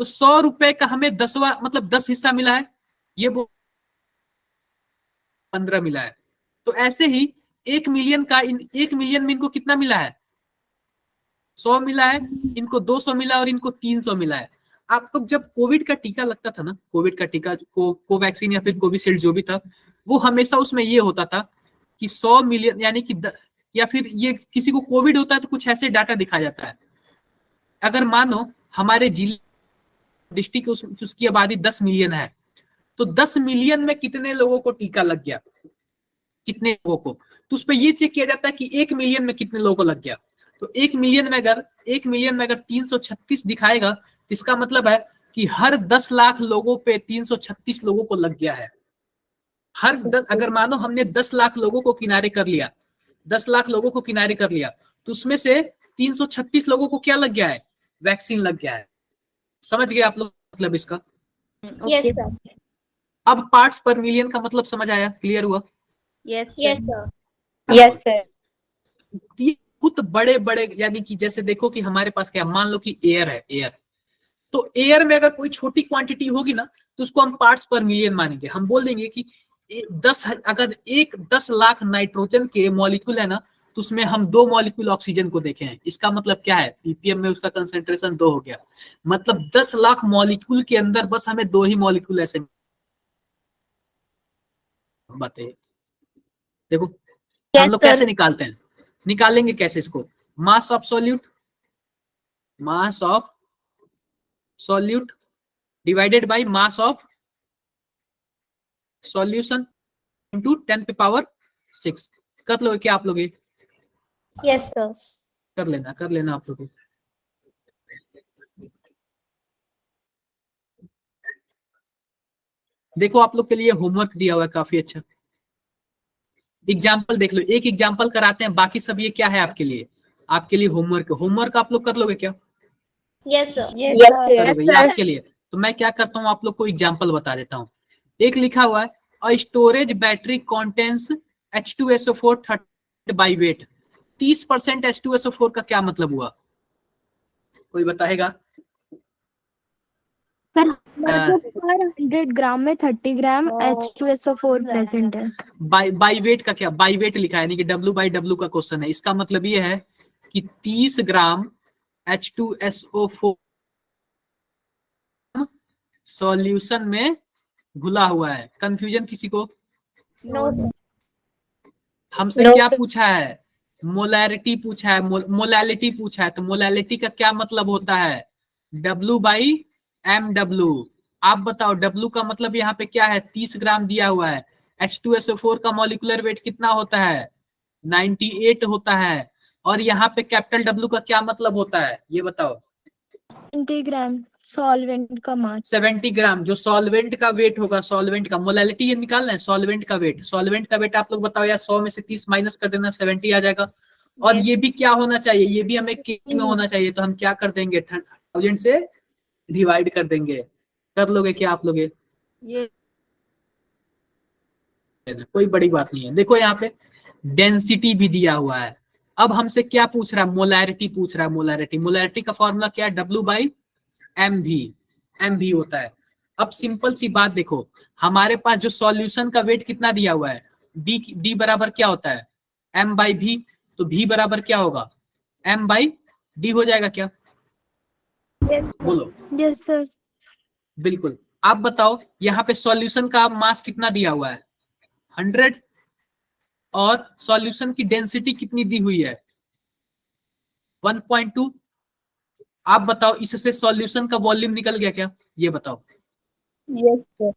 Speaker 1: तो 100 रुपए का हमें 10वां मतलब 10 हिस्सा मिला है, ये 15 मिला है। तो ऐसे ही 1 मिलियन का, 1 मिलियन में इनको कितना मिला है? 100 मिला है, इनको 200 मिला और इनको 300 मिला है। आप लोग जब कोविड का टीका लगता था ना, कोविड का टीका कोवैक्सीन या फिर कोविशील्ड जो भी था, वो हमेशा उसमें ये होता था कि 100 मिलियन यानी कि या फिर ये किसी को कोविड होता है तो कुछ ऐसे डाटा दिखाया जाता है। अगर मानो हमारे जिले डिस्ट्रिक्ट उसकी आबादी 10 मिलियन है, तो 10 मिलियन में कितने लोगों को टीका लग गया, कितने लोगों को, तो उस पर यह चेक किया जाता है कि 1 मिलियन में कितने लोगों को लग गया। तो 1 मिलियन में अगर 336 दिखाएगा, तो इसका मतलब है कि हर 10 लाख लोगों पे 336 लोगों को लग गया है। अगर मानो हमने 10 लाख लोगों को किनारे कर लिया, 10 लाख लोगों को किनारे कर लिया, तो उसमें से 336 लोगों को क्या लग गया है? वैक्सीन लग गया है। समझ गए आप लोग मतलब इसका?
Speaker 4: Yes sir.
Speaker 1: अब पार्ट्स पर मिलियन का मतलब समझ आया, क्लियर हुआ?
Speaker 8: Yes
Speaker 4: yes
Speaker 8: sir.
Speaker 4: Sir.
Speaker 2: Yes sir.
Speaker 1: ये बहुत बड़े बड़े, यानी कि जैसे देखो कि हमारे पास क्या, मान लो कि एयर है, एयर, तो एयर में अगर कोई छोटी क्वांटिटी होगी ना, तो उसको हम पार्ट्स पर मिलियन मानेंगे। हम बोल देंगे कि 10 लाख नाइट्रोजन के मॉलिक्यूल है ना, तो उसमें हम 2 मॉलिक्यूल ऑक्सीजन को देखे हैं। इसका मतलब क्या है? पीपीएम में उसका कंसेंट्रेशन 2 हो गया, मतलब 10 लाख मॉलिक्यूल के अंदर बस हमें 2 ही मॉलिक्यूल ऐसे बातें। देखो हम लोग कैसे निकालते हैं, निकालेंगे कैसे इसको? Mass of solute divided by mass of solution into 10 पे पावर 6। कर लोगे क्या आप लोग?
Speaker 4: Yes sir.
Speaker 1: कर लेना आप लोग। देखो आप लोग के लिए होमवर्क दिया हुआ है काफी अच्छा, एग्जाम्पल देख लो। एक एग्जाम्पल कराते हैं, बाकी सब ये क्या है आपके लिए होमवर्क आप लोग कर लोगे क्या?
Speaker 4: Yes sir.
Speaker 2: यस
Speaker 1: कर
Speaker 2: सर।
Speaker 1: लोगे, ये आपके लिए। तो मैं क्या करता हूँ, आप लोग को एग्जाम्पल बता देता हूँ। एक लिखा हुआ है, a storage battery contains H2SO4 30 by wait. 30% H2SO4 का क्या मतलब हुआ? कोई बताएगा?
Speaker 3: सर पर 100 ग्राम में 30 ग्राम H2SO4 प्रेजेंट है।
Speaker 1: बाई वेट का क्या? बाई वेट लिखा है, यानी कि W/W का क्वेश्चन है। इसका मतलब ये है कि 30 ग्राम H2SO4 सॉल्यूशन में घुला हुआ है। कंफ्यूजन किसी को?
Speaker 4: No sir.
Speaker 1: हमसे
Speaker 2: No,
Speaker 1: क्या
Speaker 2: sir.
Speaker 1: पूछा है? मोलैरिटी पूछा है, मोलैलिटी पूछा है। तो मोलैलिटी का क्या मतलब होता है? W/MW। आप बताओ W का मतलब यहाँ पे क्या है? 30 ग्राम दिया हुआ है। H2SO4 का मॉलिक्यूलर वेट कितना होता है? 98 होता है। और यहाँ पे कैपिटल W का क्या मतलब होता है, ये बताओ?
Speaker 3: 20 ग्राम सॉल्वेंट का मास।
Speaker 1: 70 ग्राम जो सॉल्वेंट का वेट होगा, सॉल्वेंट का मोलैलिटी ये निकालना है। सॉल्वेंट का वेट आप लोग बताओ यार। 100 में से 30 माइनस कर देना, 70 आ जाएगा। और ये भी क्या होना चाहिए? ये भी हमें केजी में होना चाहिए। तो हम क्या कर देंगे? 1000 से डिवाइड कर देंगे। कर लोगे क्या आप लोग?
Speaker 8: ये
Speaker 1: कोई बड़ी बात नहीं है। देखो यहाँ पे डेंसिटी भी दिया हुआ है। अब हमसे क्या पूछ रहा है? मोलैरिटी पूछ रहा है। मोलैरिटी का फॉर्मूला क्या है? W/mv। mv होता है। अब सिंपल सी बात देखो, हमारे पास जो सॉल्यूशन का वेट कितना दिया हुआ है, d बराबर क्या होता है? m/v। तो v बराबर क्या होगा? m/d हो जाएगा क्या? बोलो।
Speaker 2: Yes sir.
Speaker 1: बिल्कुल। आप बताओ यहाँ पे सॉल्यूशन का मास कितना दिया हुआ है? 100। और सॉल्यूशन की डेंसिटी कितनी दी हुई है? 1.2। आप बताओ इससे सॉल्यूशन का वॉल्यूम निकल गया क्या? ये बताओ।
Speaker 8: Yes sir.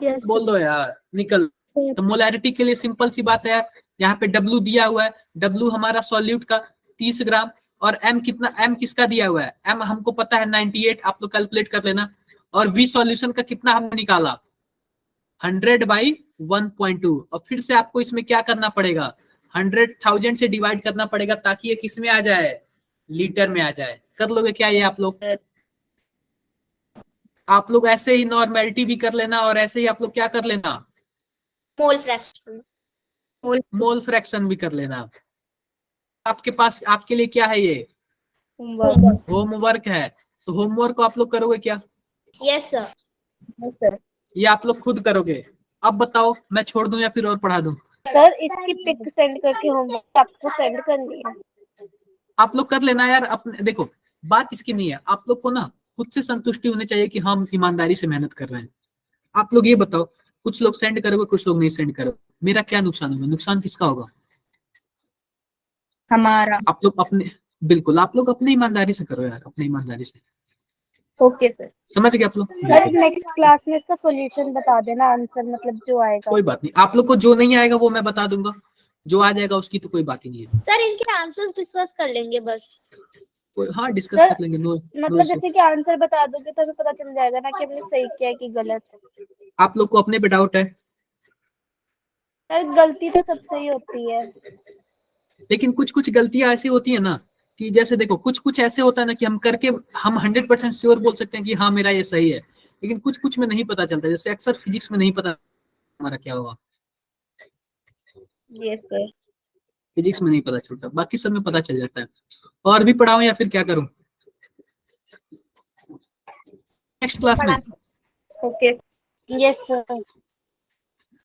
Speaker 2: यस
Speaker 1: बोल दो यार, निकल।
Speaker 2: सर।
Speaker 1: तो मोलैरिटी के लिए सिंपल सी बात है यार, यहाँ पे W दिया हुआ है। W हमारा सॉल्यूट का 30 ग्राम। और M कितना? M किसका दिया हुआ है? M हमको पता है 98। आप लोग कैलकुलेट कर लेना। और V सॉल्यूशन का कितना हमने निकाला? 100/1.2। और फिर से आपको इसमें क्या करना पड़ेगा? 100,000 से डिवाइड करना पड़ेगा ताकि ये किस में आ जाए? लीटर में आ जाए। कर लोगे क्या ये आप लोग? आप लोग ऐसे ही नॉर्मेलिटी भी कर लेना और ऐसे ही आप लोग क्या कर लेना?
Speaker 4: Mole fraction.
Speaker 1: मोल फ्रैक्शन भी कर लेना। आपके पास आपके लिए क्या है? ये होमवर्क है। तो होमवर्क को आप लोग करोगे क्या?
Speaker 4: Yes sir.
Speaker 1: ये आप लोग खुद करोगे? अब बताओ, मैं छोड़ दूं या फिर और पढ़ा दूं?
Speaker 7: सर इसकी पिक सेंड करके होमवर्क आपको सेंड करनी है।
Speaker 1: आप लोग कर लेना यार। अपने देखो, बात इसकी नहीं है। आप लोग को ना खुद से संतुष्टि होनी चाहिए कि हम ईमानदारी से मेहनत कर रहे हैं। आप लोग ये बताओ, कुछ लोग सेंड करोगे, कुछ लोग नहीं सेंड करोगे। मेरा क्या नुकसान होगा? नुकसान किसका होगा?
Speaker 8: हमारा।
Speaker 1: आप लोग अपने, बिल्कुल आप लोग अपनी ईमानदारी से करो यार, अपनी ईमानदारी से।
Speaker 8: Okay sir.
Speaker 1: समझ गए आप लोग?
Speaker 7: सर नेक्स्ट क्लास में इसका सॉल्यूशन बता देना, आंसर मतलब जो आएगा।
Speaker 1: कोई बात नहीं। आप लोग को जो नहीं आएगा वो मैं बता दूंगा, जो आ जाएगा उसकी तो कोई बात ही नहीं है।
Speaker 4: सर इनके आंसर्स डिस्कस कर लेंगे बस।
Speaker 1: हाँ डिस्कस
Speaker 7: सर,
Speaker 1: कर लेंगे। नो
Speaker 7: मतलब जैसे कि आंसर बता दोगे तो हमें पता चल जाएगा ना कि हमने सही किया है कि गलत।
Speaker 1: आप लोग को अपने पे डाउट है,
Speaker 7: सर गलती तो सबसे ही होती है।
Speaker 1: लेकिन कुछ कुछ गलतियां ऐसी होती है ना कि जैसे देखो, कुछ कुछ ऐसे होता है ना कि हम करके हम 100% श्योर बोल सकते हैं कि हाँ मेरा ये सही है, लेकिन कुछ कुछ में नहीं पता चलता। जैसे अक्सर फिजिक्स में नहीं पता हमारा क्या होगा।
Speaker 8: Yes sir.
Speaker 1: फिजिक्स में नहीं पता चलता, बाकी सब में पता चल जाता है। और भी पढ़ाऊं या फिर क्या करूं नेक्स्ट क्लास में?
Speaker 8: ओके।
Speaker 7: Yes sir.